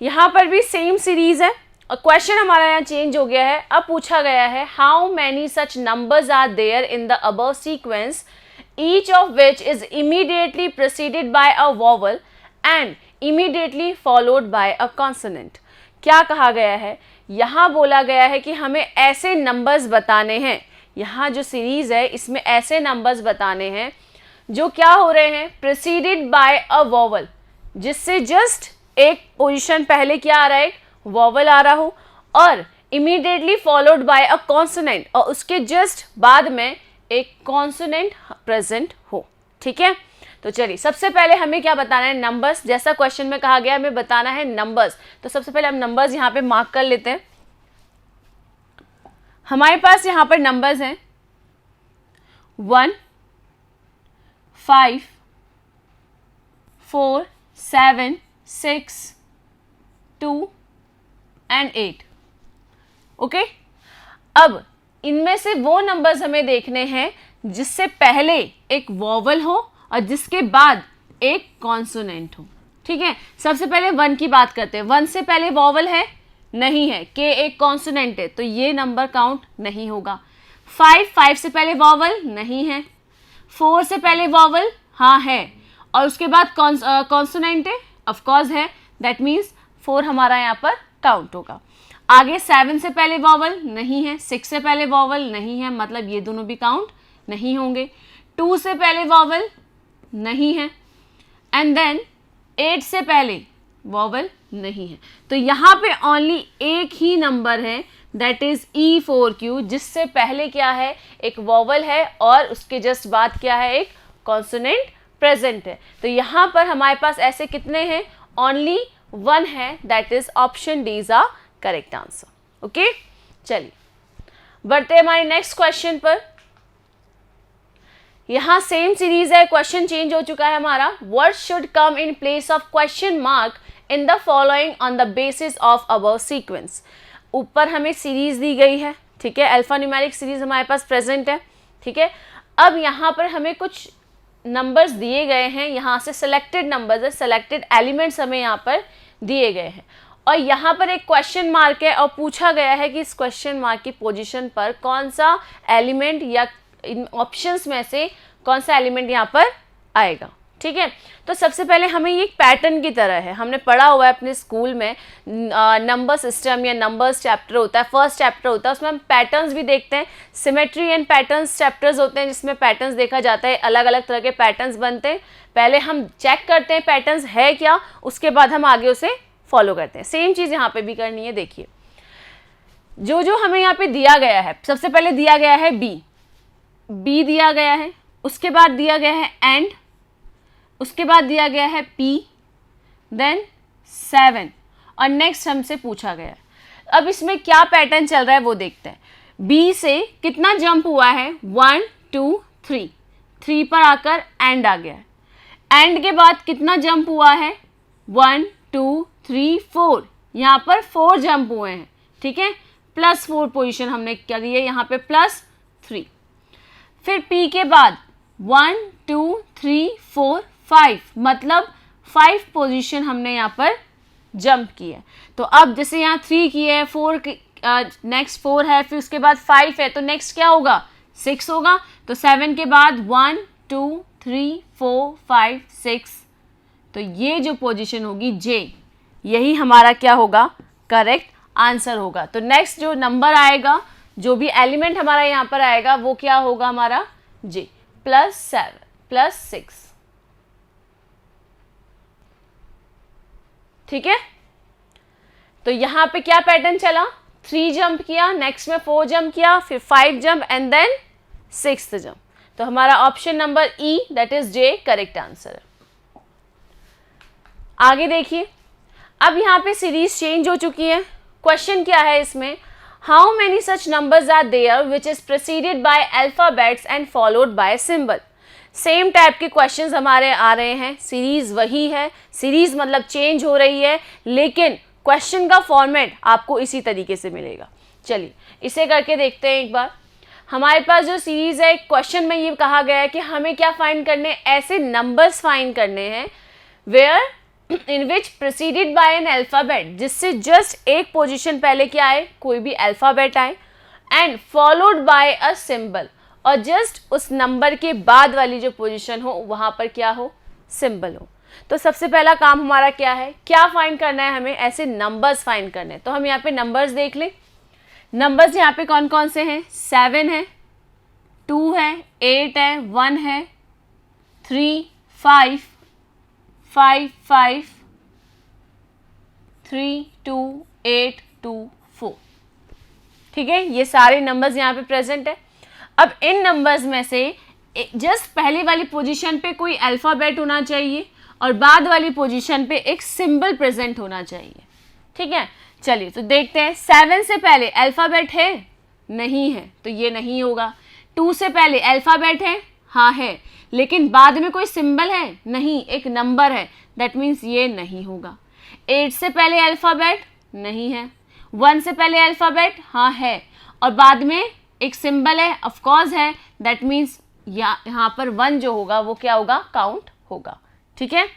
Speaker 1: यहाँ पर भी सेम सीरीज है और क्वेश्चन हमारा यहाँ चेंज हो गया है। अब पूछा गया है, how many such numbers are there in the above sequence, each of which is immediately preceded by a vowel and immediately followed by a consonant. क्या कहा गया है, यहाँ बोला गया है कि हमें ऐसे नंबर्स बताने हैं, यहाँ जो सीरीज है इसमें ऐसे नंबर्स बताने हैं जो क्या हो रहे हैं, प्रेसिडेड बाय अ वॉवल, जिससे जस्ट एक पोजीशन पहले क्या आ रहा है, वॉवल आ रहा हो, और immediately followed by a consonant, और उसके जस्ट बाद में एक कॉन्सोनेंट प्रेजेंट हो। ठीक है, तो चलिए सबसे पहले हमें क्या बताना है, नंबर्स। जैसा क्वेश्चन में कहा गया हमें बताना है नंबर्स, तो सबसे पहले हम नंबर्स यहाँ पे मार्क कर लेते हैं। हमारे पास यहाँ पर नंबर्स हैं 1 5 4 7 6 2 एंड 8। ओके, अब इनमें से वो नंबर्स हमें देखने हैं जिससे पहले एक वॉवल हो और जिसके बाद एक कॉन्सोनेंट हो। ठीक है, सबसे पहले 1 की बात करते हैं। 1 से पहले वॉवल है नहीं है, के एक कॉन्सोनेंट है तो ये नंबर काउंट नहीं होगा। 5 से पहले वॉवल नहीं है, 4 से पहले वॉवल हाँ है, और उसके बाद कॉन्सोनेंट है, ऑफ कोर्स है, दैट मीन्स 4 हमारा यहाँ पर काउंट होगा। आगे 7 से पहले वॉवल नहीं है, 6 से पहले वॉवल नहीं है, मतलब ये दोनों भी काउंट नहीं होंगे। 2 से पहले वॉवल नहीं है, एंड देन 8 से पहले वॉवल नहीं है। तो यहाँ पे ओनली एक ही नंबर है, दैट इज E4Q, जिससे पहले क्या है, एक वॉवल है और उसके जस्ट बाद क्या है, एक कॉन्सोनेंट प्रेजेंट है। तो यहाँ पर हमारे पास ऐसे कितने हैं, ओनली 1 है, that is option D is a correct answer. Okay, चलिए बढ़ते हैं हमारे नेक्स्ट क्वेश्चन पर। यहाँ सेम सीरीज है, क्वेश्चन चेंज हो चुका है हमारा। Word should come in place of question mark in the following on the basis of above sequence. ऊपर हमें सीरीज दी गई है, ठीक है, अल्फा न्यूमेरिक सीरीज हमारे पास प्रेजेंट है, ठीक है। अब यहाँ पर हमें कुछ नंबर्स दिए गए हैं, यहाँ से सिलेक्टेड नंबर्स है, सिलेक्टेड एलिमेंट्स हमें यहाँ पर दिए गए हैं, और यहाँ पर एक क्वेश्चन मार्क है और पूछा गया है कि इस क्वेश्चन मार्क की पोजीशन पर कौन सा एलिमेंट या इन ऑप्शंस में से कौन सा एलिमेंट यहाँ पर आएगा, ठीक है। तो सबसे पहले हमें ये एक पैटर्न की तरह है, हमने पढ़ा हुआ है अपने स्कूल में, नंबर सिस्टम या नंबर्स चैप्टर होता है, फर्स्ट चैप्टर होता है, उसमें हम पैटर्न्स भी देखते हैं। सिमेट्री एंड पैटर्न्स चैप्टर्स होते हैं जिसमें पैटर्न्स देखा जाता है, अलग अलग तरह के पैटर्न्स बनते हैं। पहले हम चेक करते हैं पैटर्न्स है क्या, उसके बाद हम आगे उसे फॉलो करते हैं। सेम चीज़ यहाँ पे भी करनी है। देखिए जो जो हमें यहाँ पे दिया गया है, सबसे पहले दिया गया है बी दिया गया है, उसके बाद दिया गया है एंड, उसके बाद दिया गया है P, देन 7, और नेक्स्ट हमसे पूछा गया है। अब इसमें क्या पैटर्न चल रहा है वो देखते हैं। B से कितना जंप हुआ है, 1 2 3, 3 पर आकर एंड आ गया है। एंड के बाद कितना जंप हुआ है, 1 2 3 4, यहाँ पर 4 जंप हुए हैं, ठीक है, +4 पोजीशन हमने करी है यहाँ पे, +3। फिर P के बाद 1 2 3 4 5, मतलब 5 पोजीशन हमने यहाँ पर जंप की है। तो अब जैसे यहाँ 3 की है, 4 नेक्स्ट 4 है, फिर उसके बाद 5 है, तो नेक्स्ट क्या होगा, 6 होगा। तो 7 के बाद 1 2 3 4 5 6, तो ये जो पोजीशन होगी J, यही हमारा क्या होगा, करेक्ट आंसर होगा। तो नेक्स्ट जो नंबर आएगा, जो भी एलिमेंट हमारा यहाँ पर आएगा, वो क्या होगा हमारा J, +7 +6, ठीक है। तो यहाँ पे क्या पैटर्न चला, 3 जंप किया, नेक्स्ट में 4 जंप किया, फिर 5 jump and then 6th jump. तो हमारा option number E, that is J, correct answer है। आगे देखिए, अब यहाँ पे सीरीज चेंज हो चुकी है। क्वेश्चन क्या है इसमें, how many such numbers are there which is preceded by alphabets and followed by symbol. Same type के क्वेश्चंस हमारे आ रहे हैं, सीरीज वही है, सीरीज मतलब चेंज हो रही है, लेकिन क्वेश्चन का फॉर्मेट आपको इसी तरीके से मिलेगा। चलिए इसे करके देखते हैं एक बार। हमारे पास जो सीरीज है, क्वेश्चन में ये कहा गया है कि हमें क्या फाइंड करने, ऐसे नंबर्स फाइंड करने हैं where in which preceded by an alphabet, जिससे जस्ट एक पोजीशन पहले क्या आए, कोई भी अल्फाबेट आए, and followed by a symbol, और जस्ट उस नंबर के बाद वाली जो पोजीशन हो वहां पर क्या हो, सिंबल हो। तो सबसे पहला काम हमारा क्या है, क्या फाइंड करना है, हमें ऐसे नंबर्स फाइंड करने हैं। तो हम यहाँ पे नंबर्स देख लें। नंबर्स यहाँ पे कौन कौन से हैं, 7 है, 2 है, 8 है, 1 है, 3 5 5 5 3 2 8 2 4, ठीक है, ये सारे नंबर्स यहाँ पे प्रेजेंट है। अब इन नंबर्स में से जस्ट पहले वाली पोजीशन पे कोई अल्फ़ाबेट होना चाहिए और बाद वाली पोजीशन पे एक सिंबल प्रेजेंट होना चाहिए, ठीक है। चलिए तो देखते हैं, 7 से पहले अल्फ़ाबेट है, नहीं है, तो ये नहीं होगा। 2 से पहले अल्फ़ाबेट है, हाँ है, लेकिन बाद में कोई सिंबल है, नहीं, एक नंबर है, दैट मीन्स ये नहीं होगा। 8 से पहले अल्फ़ाबेट नहीं है, 1 से पहले अल्फ़ाबेट हाँ है, और बाद में एक सिंबल है, ऑफ कोर्स है, दैट मीन्स यहाँ पर 1 जो होगा वो क्या होगा, काउंट होगा, ठीक है।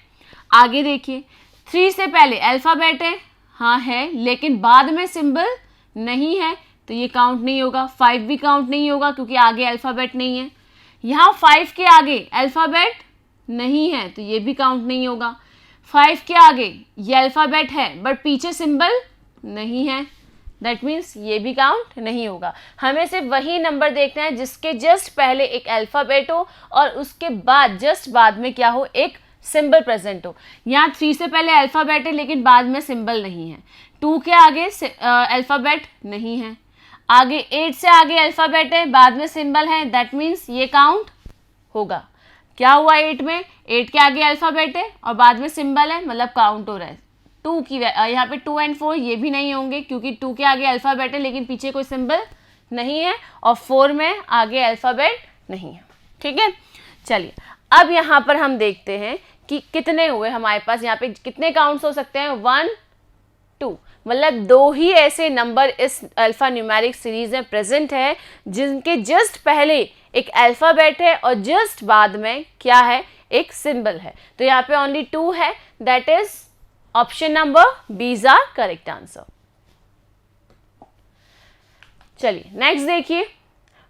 Speaker 1: आगे देखिए, 3 से पहले अल्फ़ाबेट है, हाँ है, लेकिन बाद में सिंबल नहीं है तो ये काउंट नहीं होगा। 5 भी काउंट नहीं होगा क्योंकि आगे अल्फ़ाबेट नहीं है। यहाँ 5 के आगे अल्फ़ाबेट नहीं है तो ये भी काउंट नहीं होगा। 5 के आगे ये अल्फ़ाबेट है बट पीछे सिंबल नहीं है, दैट मीन्स ये भी काउंट नहीं होगा। हमें सिर्फ वही नंबर देखना है जिसके जस्ट पहले एक अल्फ़ाबेट हो और उसके बाद जस्ट बाद में क्या हो, एक सिंबल प्रेजेंट हो। यहाँ 3 से पहले अल्फ़ाबेट है लेकिन बाद में सिंबल नहीं है। 2 के आगे अल्फ़ाबेट नहीं है, आगे 8 से आगे अल्फ़ाबेट है, बाद में सिंबल है, दैट मीन्स ये काउंट होगा। क्या हुआ 8 में, 8 के आगे अल्फ़ाबेट है और बाद में सिंबल है, मतलब काउंट हो रहा है। 2 की यहाँ पे 2 और 4 ये भी नहीं होंगे क्योंकि 2 के आगे अल्फ़ाबेट है लेकिन पीछे कोई सिंबल नहीं है और 4 में आगे अल्फ़ाबेट नहीं है। ठीक है, चलिए अब यहाँ पर हम देखते हैं कि कितने हुए हमारे पास। यहाँ पे कितने काउंट्स हो सकते हैं, 1 2, मतलब 2 ही ऐसे नंबर इस अल्फ़ा न्यूमेरिक सीरीज में प्रेजेंट है जिनके जस्ट पहले एक अल्फ़ाबेट है और जस्ट बाद में क्या है, एक सिंबल है। तो यहाँ पे ओनली 2 है, that is option number B is our correct answer. चलिए नेक्स्ट देखिए,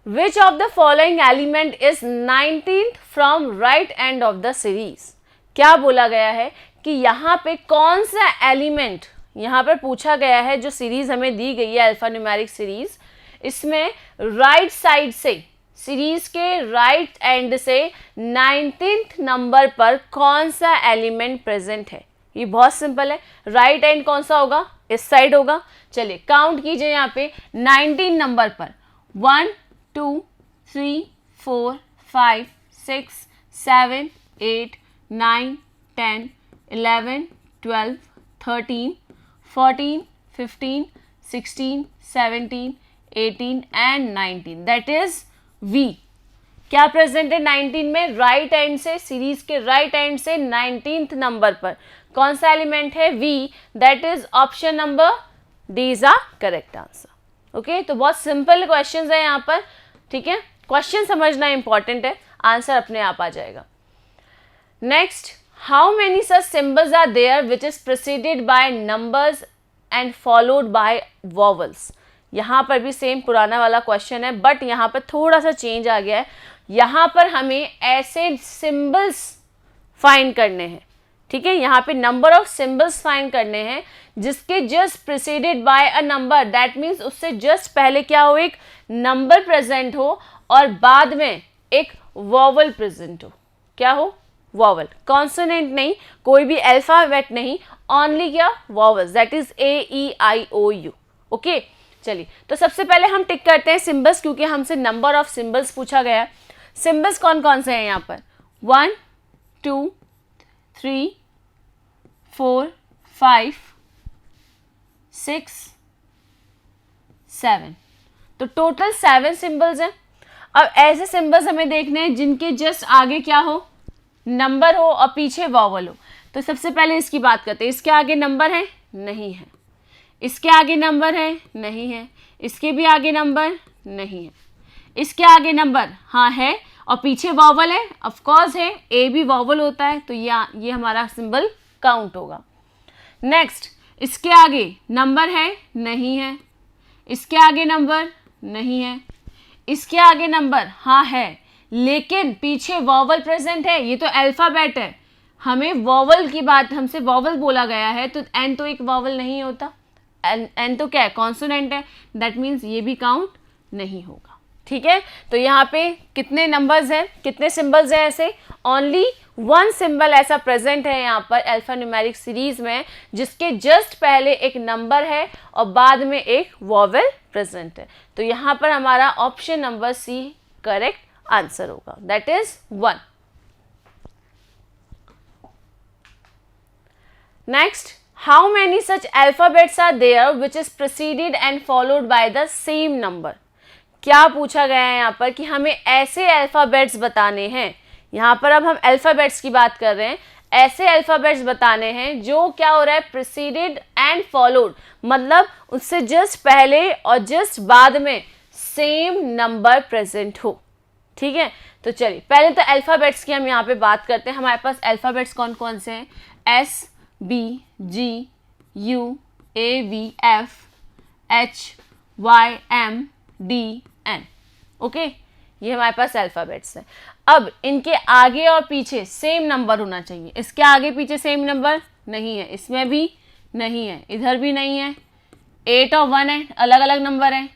Speaker 1: which of the following element is 19th from right end of the series. क्या बोला गया है कि यहाँ पे कौन सा एलिमेंट यहाँ पर पूछा गया है, जो सीरीज हमें दी गई है अल्फ़ा न्यूमेरिक सीरीज, इसमें राइट साइड से, सीरीज के राइट एंड से 19th नंबर पर कौन सा एलिमेंट प्रेजेंट है। ये बहुत सिंपल है, राइट एंड कौन सा होगा, इस साइड होगा। चलिए काउंट कीजिए यहाँ पे 19 नंबर पर 1 2 3 4 5 6 7 8 9 10 11 12 13 14 15 16 17 18 एंड 19, दैट इज V। क्या प्रेजेंट है 19 में, राइट एंड से, सीरीज के राइट एंड से 19th नंबर पर कौन सा एलिमेंट है, V, that is option number D is a correct answer. Okay, तो बहुत सिंपल क्वेश्चंस है यहाँ पर। ठीक है, क्वेश्चन समझना इंपॉर्टेंट है, आंसर अपने आप आ जाएगा। Next, how many such symbols are there which is preceded by numbers and followed by vowels. यहाँ पर भी सेम पुराना वाला क्वेश्चन है बट यहाँ पर थोड़ा सा चेंज आ गया है। यहाँ पर हमें ऐसे सिंबल्स फाइंड करने हैं। ठीक है, यहाँ पे नंबर ऑफ सिंबल्स फाइंड करने हैं जिसके just preceded by a number, that means उससे जस्ट पहले क्या हो, एक नंबर प्रेजेंट हो और बाद में एक वॉवल प्रेजेंट हो। क्या हो, वॉवल, कॉन्सोनेंट नहीं, कोई भी अल्फाबेट नहीं, ओनली क्या, vowels, that is AEIOU। Okay, चलिए तो सबसे पहले हम टिक करते हैं सिंबल्स, क्योंकि हमसे नंबर ऑफ सिंबल्स पूछा गया है। सिंबल्स कौन कौन से हैं यहाँ पर, 1 2 3 4 5 6 7, तो टोटल 7 सिंबल्स हैं। अब ऐसे सिंबल्स हमें देखने हैं जिनके जस्ट आगे क्या हो, नंबर हो और पीछे वॉवल हो। तो सबसे पहले इसकी बात करते हैं, इसके आगे नंबर है, नहीं है, इसके आगे नंबर है, नहीं है, इसके भी आगे नंबर नहीं है, इसके आगे नंबर हाँ है और पीछे वॉवल है, ऑफ कोर्स है, ए भी वॉवल होता है तो ये हमारा सिंबल काउंट होगा। नेक्स्ट, इसके आगे नंबर है, नहीं है, इसके आगे नंबर नहीं है, इसके आगे नंबर हाँ है लेकिन पीछे वॉवल प्रेजेंट है, ये तो अल्फ़ाबेट है, हमें वॉवल की बात, हमसे वॉवल बोला गया है तो एन तो एक वॉवल नहीं होता, एन तो क्या है, कॉन्सोनेंट है, दैट मीन्स ये भी काउंट नहीं होगा। ठीक है, तो यहाँ पे कितने नंबर्स हैं, कितने सिंबल्स हैं ऐसे, ओनली 1 सिंबल ऐसा प्रेजेंट है यहाँ पर अल्फ़ा न्यूमेरिक सीरीज में जिसके जस्ट पहले एक नंबर है और बाद में एक वॉवल प्रेजेंट है। तो यहाँ पर हमारा option number C correct answer होगा, that is 1। Next, how many such alphabets are there which is preceded and followed by the same number. क्या पूछा गया है यहाँ पर कि हमें ऐसे अल्फ़ाबेट्स बताने हैं, यहाँ पर अब हम अल्फ़ाबेट्स की बात कर रहे हैं, ऐसे अल्फ़ाबेट्स बताने हैं जो क्या हो रहा है, प्रेसिडेड एंड फॉलोड, मतलब उससे जस्ट पहले और जस्ट बाद में सेम नंबर प्रेजेंट हो। ठीक है, तो चलिए पहले तो अल्फ़ाबेट्स की हम यहाँ पे बात करते हैं। हमारे पास अल्फ़ाबेट्स कौन कौन से हैं, S B G U AVFHYMDN। Okay, ये हमारे पास अल्फ़ाबेट्स हैं। अब इनके आगे और पीछे सेम नंबर होना चाहिए। इसके आगे पीछे सेम नंबर नहीं है, इसमें भी नहीं है, इधर भी नहीं है। 8 और 1 है, अलग अलग नंबर है।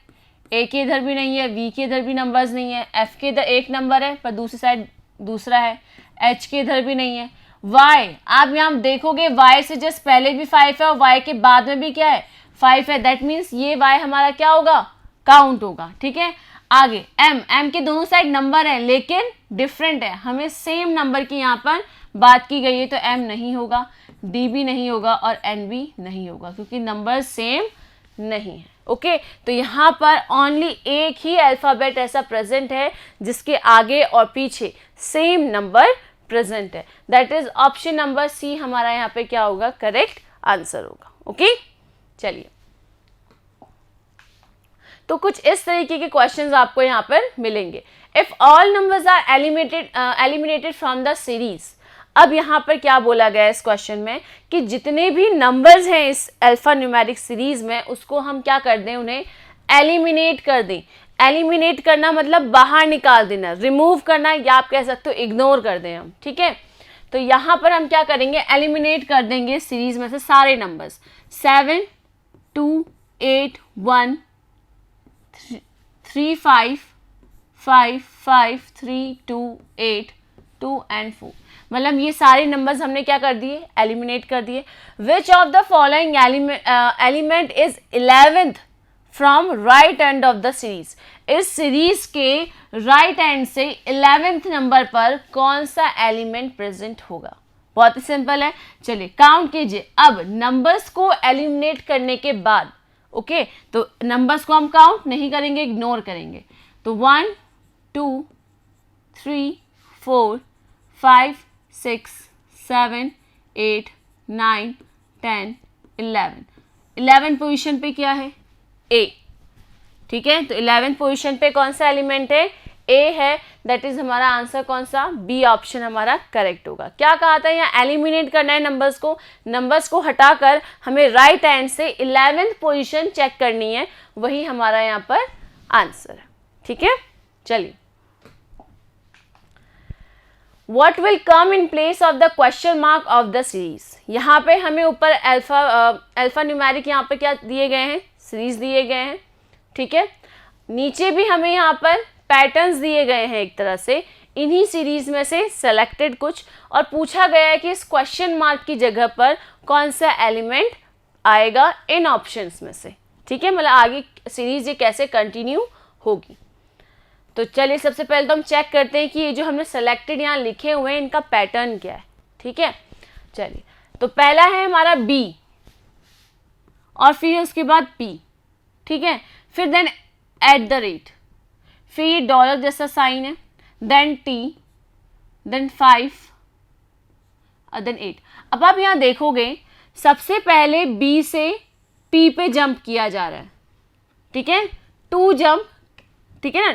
Speaker 1: ए के इधर भी नहीं है, वी के इधर भी नंबर्स नहीं है, एफ के इधर एक नंबर है पर दूसरी साइड दूसरा है, एच के इधर भी नहीं है। वाई, आप यहाँ देखोगे वाई से जस्ट पहले भी 5 है और वाई के बाद में भी क्या है 5 है। दैट मीन्स ये वाई हमारा क्या होगा, काउंट होगा। ठीक है, आगे एम के दोनों साइड नंबर है लेकिन डिफरेंट है, हमें सेम नंबर की यहाँ पर बात की गई है, तो एम नहीं होगा, डी भी नहीं होगा और एन भी नहीं होगा क्योंकि नंबर सेम नहीं है। ओके, तो यहाँ पर ओनली एक ही अल्फ़ाबेट ऐसा प्रेजेंट है जिसके आगे और पीछे सेम नंबर प्रेजेंट है। That is option number C हमारा यहाँ पे क्या होगा, करेक्ट आंसर होगा। ओके, चलिए, तो कुछ इस तरीके के क्वेश्चंस आपको यहाँ पर मिलेंगे। If all numbers are eliminated from the series. अब यहाँ पर क्या बोला गया है इस क्वेश्चन में कि जितने भी नंबर्स हैं इस अल्फा न्यूमेरिक सीरीज में उसको हम क्या कर दें, उन्हें एलिमिनेट कर दें। एलिमिनेट करना मतलब बाहर निकाल देना, रिमूव करना, या आप कह सकते हो इग्नोर कर दें हम। ठीक है, तो यहाँ पर हम क्या करेंगे, एलिमिनेट कर देंगे सीरीज में से सारे नंबर्स 7, 2, 8, 1, 3, 5, 5, 5, 3, 2, 8, 2 एंड 4। मतलब ये सारे नंबर्स हमने क्या कर दिए, एलिमिनेट कर दिए। विच of the following element is 11th from right end of the series. इस सीरीज के राइट एंड से 11th नंबर पर कौन सा एलिमेंट प्रेजेंट होगा। बहुत ही सिंपल है, चलिए काउंट कीजिए। अब नंबर्स को एलिमिनेट करने के बाद ओके, तो नंबर्स को हम काउंट नहीं करेंगे, इग्नोर करेंगे। तो 1, 2, 3, 4, 5, 6, 7, 8, 9, 10, 11। 11 पोजीशन पे क्या है, ए। ठीक है, तो 11 पोजीशन पे कौन सा एलिमेंट है, ए है। दैट इज हमारा आंसर कौन सा, बी ऑप्शन हमारा करेक्ट होगा। क्या कहा था, यहाँ एलिमिनेट करना है नंबर्स को हटाकर हमें राइट हैंड से 11th पोजीशन चेक करनी है, वही हमारा यहाँ पर आंसर है। ठीक है, चलिए, What will come in place of the question mark of the series। यहाँ पे हमें ऊपर अल्फा न्यूमेरिक यहाँ पे क्या दिए गए हैं, सीरीज दिए गए हैं। ठीक है, नीचे भी हमें यहाँ पर पैटर्न्स दिए गए हैं एक तरह से, इन्हीं सीरीज में से सेलेक्टेड कुछ, और पूछा गया है कि इस क्वेश्चन मार्क की जगह पर कौन सा एलिमेंट आएगा इन ऑप्शंस में से। ठीक है, मतलब आगे सीरीज ये कैसे कंटिन्यू होगी। तो चलिए सबसे पहले तो हम चेक करते हैं कि ये जो हमने सेलेक्टेड यहाँ लिखे हुए हैं इनका पैटर्न क्या है। ठीक है, चलिए, तो पहला है हमारा बी और फिर उसके बाद पी। ठीक है, फिर देन एट द रेट, फिर ये डॉलर जैसा साइन है, देन टी, देन 5 और देन 8। अब आप यहाँ देखोगे सबसे पहले बी से पी पे जंप किया जा रहा है। ठीक है, 2 जंप, ठीक है ना,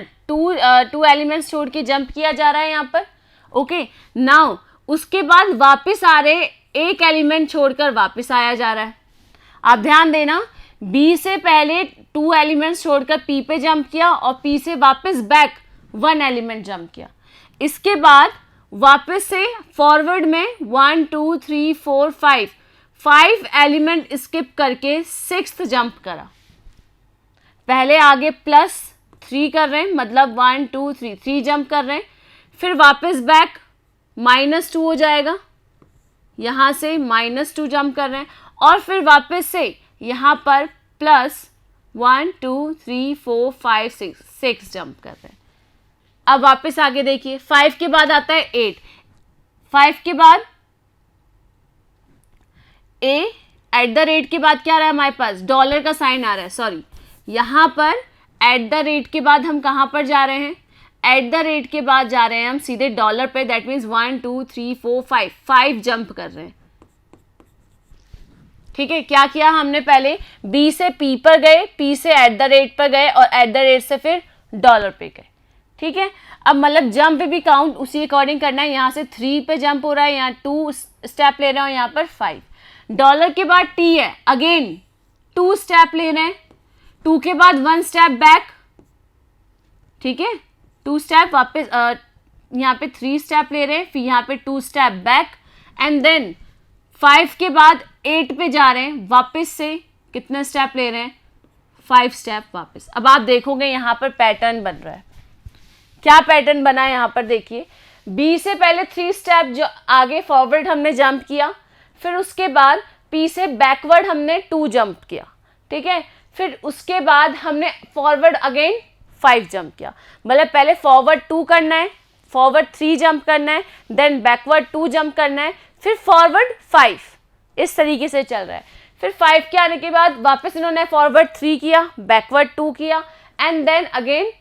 Speaker 1: टू एलिमेंट्स छोड़ के जंप किया जा रहा है यहाँ पर। ओके, नाउ उसके बाद वापस आ रहे, एक एलिमेंट छोड़कर वापस आया जा रहा है। आप ध्यान देना, बी से पहले 2 एलिमेंट्स छोड़कर पी पे जंप किया और पी से वापस बैक 1 एलिमेंट जंप किया। इसके बाद वापस से फॉरवर्ड में 1, 2, 3, 4, 5 एलिमेंट स्किप करके 6th जंप करा। पहले आगे +3 कर रहे हैं, मतलब 1, 2, 3 जंप कर रहे हैं, फिर वापस बैक -2 हो जाएगा, यहाँ से -2 जंप कर रहे हैं, और फिर वापस से यहाँ पर +1, 2, 3, 4, 5, 6 जंप कर रहे हैं। अब वापस आगे देखिए, 5 के बाद आता है 8, 5 के बाद ए, एट द रेट के बाद क्या आ रहा है हमारे पास, डॉलर का साइन आ रहा है, सॉरी, यहाँ पर एट द रेट के बाद हम कहाँ पर जा रहे हैं, एट द रेट के बाद जा रहे हैं हम सीधे डॉलर पे। दैट मीन्स 1, 2, 3, 4, 5 जंप कर रहे हैं। ठीक है, क्या किया हमने, पहले बी से पी पर गए, पी से एट द रेट पर गए और एट द रेट से फिर डॉलर पे गए। ठीक है, अब मतलब जंप भी काउंट उसी अकॉर्डिंग करना है। यहाँ से 3 पे जंप हो रहा है, यहाँ 2 स्टेप ले रहे हो, यहाँ पर 5। डॉलर के बाद टी है, अगेन 2 स्टेप ले रहे हैं, 2 के बाद 1 स्टेप बैक, ठीक है, 2 स्टेप वापस, यहाँ पे 3 स्टेप ले रहे हैं, फिर यहाँ पे 2 स्टेप बैक, एंड देन 5 के बाद 8 पे जा रहे हैं, वापस से कितने स्टेप ले रहे हैं, 5 स्टेप वापस। अब आप देखोगे यहाँ पर पैटर्न बन रहा है। क्या पैटर्न बना है यहाँ पर देखिए, बी से पहले 3 स्टेप जो आगे फॉरवर्ड हमने जंप किया, फिर उसके बाद पी से बैकवर्ड हमने 2 जंप किया, ठीक है, फिर उसके बाद हमने फॉरवर्ड अगेन 5 जंप किया। मतलब पहले फॉरवर्ड 2 करना है, फॉरवर्ड 3 जंप करना है, देन बैकवर्ड 2 जंप करना है, फिर फॉरवर्ड 5, इस तरीके से चल रहा है। फिर 5 के आने के बाद वापस इन्होंने फॉरवर्ड 3 किया, बैकवर्ड 2 किया, एंड देन अगेन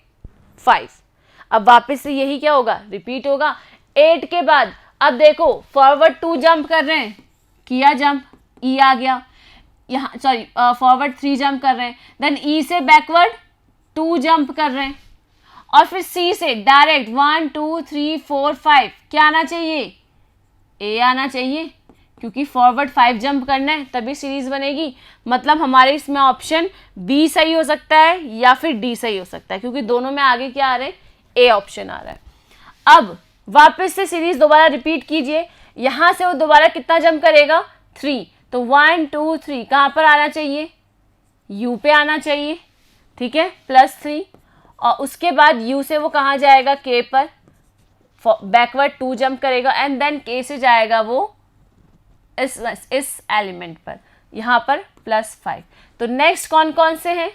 Speaker 1: 5। अब वापस से यही क्या होगा, रिपीट होगा। 8 के बाद अब देखो फॉरवर्ड 2 जंप कर रहे हैं, किया जंप, ई आ गया, यहाँ सॉरी फॉरवर्ड 3 जंप कर रहे हैं, देन ई से बैकवर्ड 2 जंप कर रहे हैं, और फिर सी से डायरेक्ट 1 2 3 4 5 क्या आना चाहिए, ए आना चाहिए, क्योंकि फॉरवर्ड 5 जंप करना है तभी सीरीज बनेगी। मतलब हमारे इसमें ऑप्शन बी सही हो सकता है या फिर डी सही हो सकता है, क्योंकि दोनों में आगे क्या आ रहे हैं, ए ऑप्शन आ रहा है। अब वापस से सीरीज दोबारा रिपीट कीजिए, यहाँ से वो दोबारा कितना जंप करेगा, 3, तो 1 2 3 कहाँ पर आना चाहिए, यू पे आना चाहिए, ठीक है, +3, और उसके बाद यू से वो कहाँ जाएगा, के पर, बैकवर्ड 2 जंप करेगा, एंड देन के से जाएगा वो इस एलिमेंट पर, यहाँ पर +5। तो नेक्स्ट कौन कौन से हैं,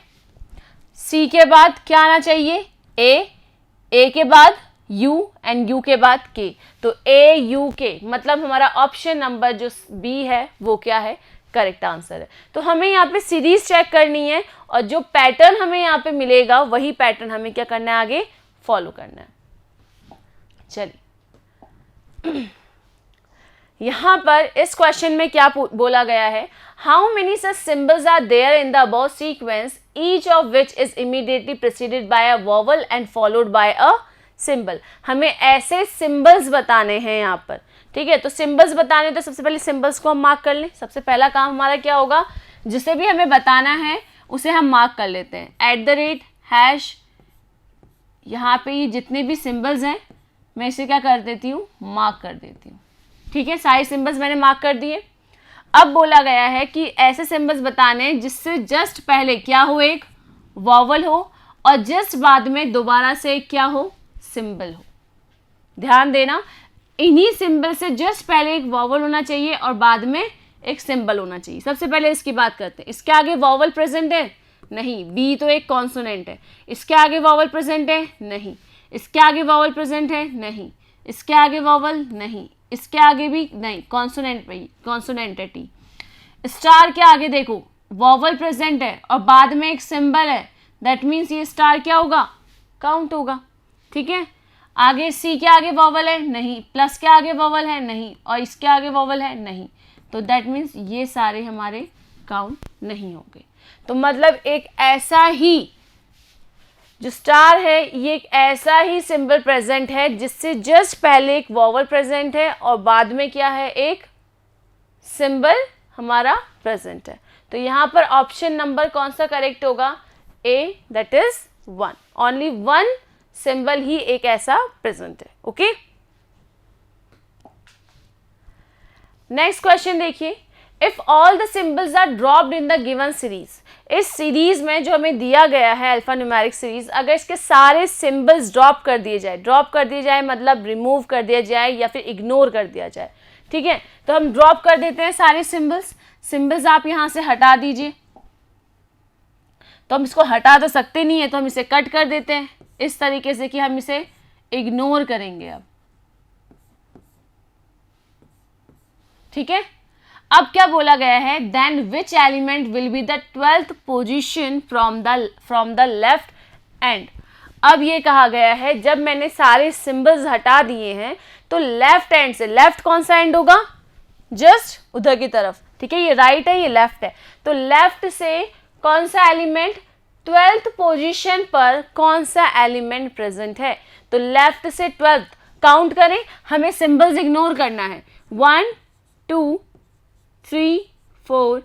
Speaker 1: सी के बाद क्या आना चाहिए, ए के बाद यू, एंड यू के बाद के, तो ए यू के, मतलब हमारा ऑप्शन नंबर जो बी है वो क्या है, करेक्ट आंसर है। तो हमें यहाँ पे सीरीज चेक करनी है, और जो पैटर्न हमें यहाँ पे मिलेगा वही पैटर्न हमें क्या करना है, आगे फॉलो करना है। चलिए यहाँ पर इस क्वेश्चन में क्या बोला गया है, how many such symbols are there in the above sequence, each of which is immediately preceded by a vowel and followed by a symbol. हमें ऐसे सिंबल्स बताने हैं यहाँ पर, ठीक है। तो सिंबल्स बताने, तो सबसे पहले सिंबल्स को हम मार्क कर लें। सबसे पहला काम हमारा क्या होगा, जिसे भी हमें बताना है उसे हम मार्क कर लेते हैं। @ #, यहाँ पे ये जितने भी सिंबल्स हैं मैं इसे क्या कर देती हूँ, मार्क कर देती हूँ, ठीक है। सारे सिंबल्स मैंने मार्क कर दिए। अब बोला गया है कि ऐसे सिंबल्स बताने जिससे जस्ट पहले क्या हो, एक वॉवल हो, और जस्ट बाद में दोबारा से क्या हो, सिंबल हो। ध्यान देना, इन्हीं सिंबल से जस्ट पहले एक वॉवल होना चाहिए और बाद में एक सिंबल होना चाहिए। सबसे पहले इसकी बात करते हैं। इसके आगे वॉवल प्रेजेंट है, नहीं, बी तो एक कॉन्सोनेंट है। इसके आगे वॉवल प्रेजेंट है, नहीं। इसके आगे वॉवल प्रेजेंट है, नहीं। इसके आगे वॉवल, नहीं। इसके आगे भी नहीं, कॉन्सोनेंट पे, कॉन्सोनेंट है टी। स्टार के आगे देखो वॉवल प्रेजेंट है और बाद में एक सिंबल है, दैट मीन्स ये स्टार क्या होगा, काउंट होगा, ठीक है। आगे सी के आगे वॉवल है, नहीं। प्लस के आगे वॉवल है, नहीं। और इसके आगे वॉवल है, नहीं। तो दैट मीन्स ये सारे हमारे काउंट नहीं होंगे। तो मतलब एक ऐसा ही जो स्टार है, ये एक ऐसा ही सिंबल प्रेजेंट है जिससे जस्ट पहले एक वॉवल प्रेजेंट है और बाद में क्या है, एक सिंबल हमारा प्रेजेंट है। तो यहाँ पर ऑप्शन नंबर कौन सा करेक्ट होगा, A, that is 1। Only 1 symbol ही एक ऐसा प्रेजेंट है, ओके। नेक्स्ट क्वेश्चन देखिए, if all the symbols are dropped in the given series. इस सीरीज में जो हमें दिया गया है अल्फा न्यूमेरिक सीरीज, अगर इसके सारे सिंबल्स ड्रॉप कर दिए जाए मतलब रिमूव कर दिया जाए या फिर इग्नोर कर दिया जाए, ठीक है। तो हम ड्रॉप कर देते हैं सारे सिंबल्स आप यहाँ से हटा दीजिए। तो हम इसको हटा तो सकते नहीं है, तो हम इसे कट कर देते हैं इस तरीके से कि हम इसे इग्नोर करेंगे अब, ठीक है। अब क्या बोला गया है, then which element will be the 12th position from the left end. अब ये कहा गया है जब मैंने सारे सिंबल्स हटा दिए हैं तो लेफ्ट एंड से, लेफ्ट कौन सा एंड होगा, जस्ट उधर की तरफ, ठीक है। ये राइट है, ये लेफ्ट है, तो लेफ्ट से कौन सा एलिमेंट, 12th पोजीशन पर कौन सा एलिमेंट प्रेजेंट है। तो लेफ्ट से 12th काउंट करें, हमें सिंबल्स इग्नोर करना है। 1 2 3 4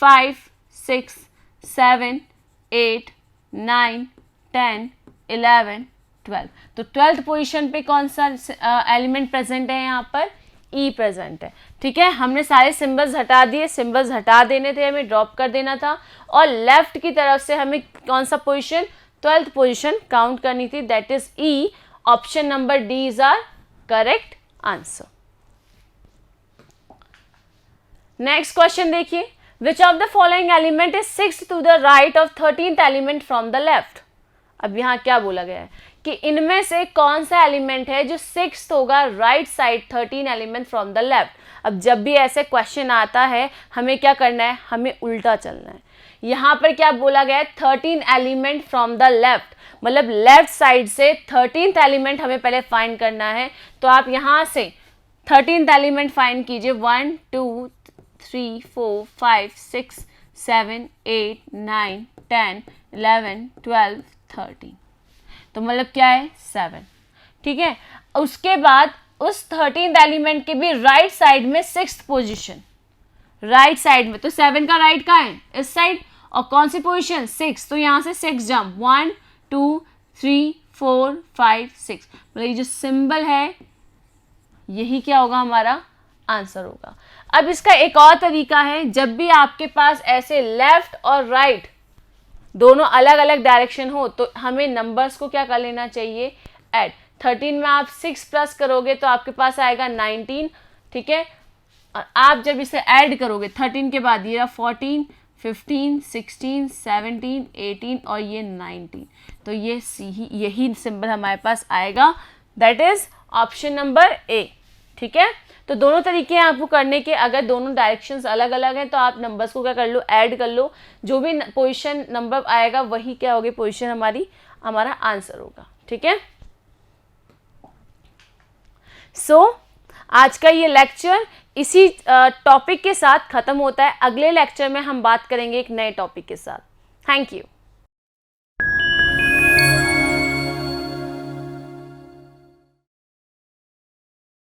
Speaker 1: 5 6 7, 8, 9, 10, 11, 12। तो 12th पोजीशन पे कौन सा एलिमेंट प्रेजेंट है यहाँ पर? ई प्रेजेंट है। ठीक है, हमने सारे सिंबल्स हटा दिए, सिंबल्स हटा देने थे, हमें ड्रॉप कर देना था, और लेफ्ट की तरफ से हमें कौन सा पोजीशन? 12th पोजीशन काउंट करनी थी, that is E. Option number D is our correct answer. Next question देखिए, which of the following element is 6th to the right of 13th element from the left. अब यहाँ क्या बोला गया है कि इनमें से कौन सा एलिमेंट है जो 6th होगा right side 13 element from the left. अब जब भी ऐसे क्वेश्चन आता है हमें क्या करना है? हमें उल्टा चलना है। यहाँ पर क्या बोला गया है? 13 एलिमेंट फ्रॉम द लेफ्ट, मतलब लेफ्ट साइड से 13th एलिमेंट हमें पहले फाइंड करना है। तो आप यहाँ से 13th एलिमेंट फाइंड कीजिए। 1, 2, 3, 4, 5, 6, 7, 8, 9, 10, 11, 12, 13। तो मतलब क्या है? 7। ठीक है, उसके बाद उस 13th एलिमेंट के भी राइट साइड में 6th पोजीशन, राइट साइड में। तो 7 का राइट कहाँ है? इस साइड। और कौन सी पोजीशन? 6। तो यहाँ से 6 जंप, 1, 2, 3, 4, 5, 6। मतलब ये जो सिंबल है यही क्या होगा? हमारा आंसर होगा। अब इसका एक और तरीका है, जब भी आपके पास ऐसे लेफ्ट और राइट दोनों अलग अलग डायरेक्शन हो तो हमें नंबर्स को क्या कर लेना चाहिए? ऐड। 13 में आप 6 प्लस करोगे तो आपके पास आएगा 19। ठीक है, और आप जब इसे ऐड करोगे 13 के बाद ये 14, 15, 16, 17, 18 और ये 19, तो ये यही सिंबल हमारे पास आएगा, that is option number A. ठीक है, तो दोनों तरीके हैं आपको करने के। अगर दोनों डायरेक्शंस अलग अलग हैं तो आप नंबर्स को क्या कर लो? ऐड कर लो। जो भी पोजीशन नंबर आएगा वही क्या होगी? पोजीशन हमारा आंसर होगा। ठीक है, आज का ये लेक्चर इसी टॉपिक के साथ खत्म होता है। अगले लेक्चर में हम बात करेंगे एक नए टॉपिक के साथ। Thank you.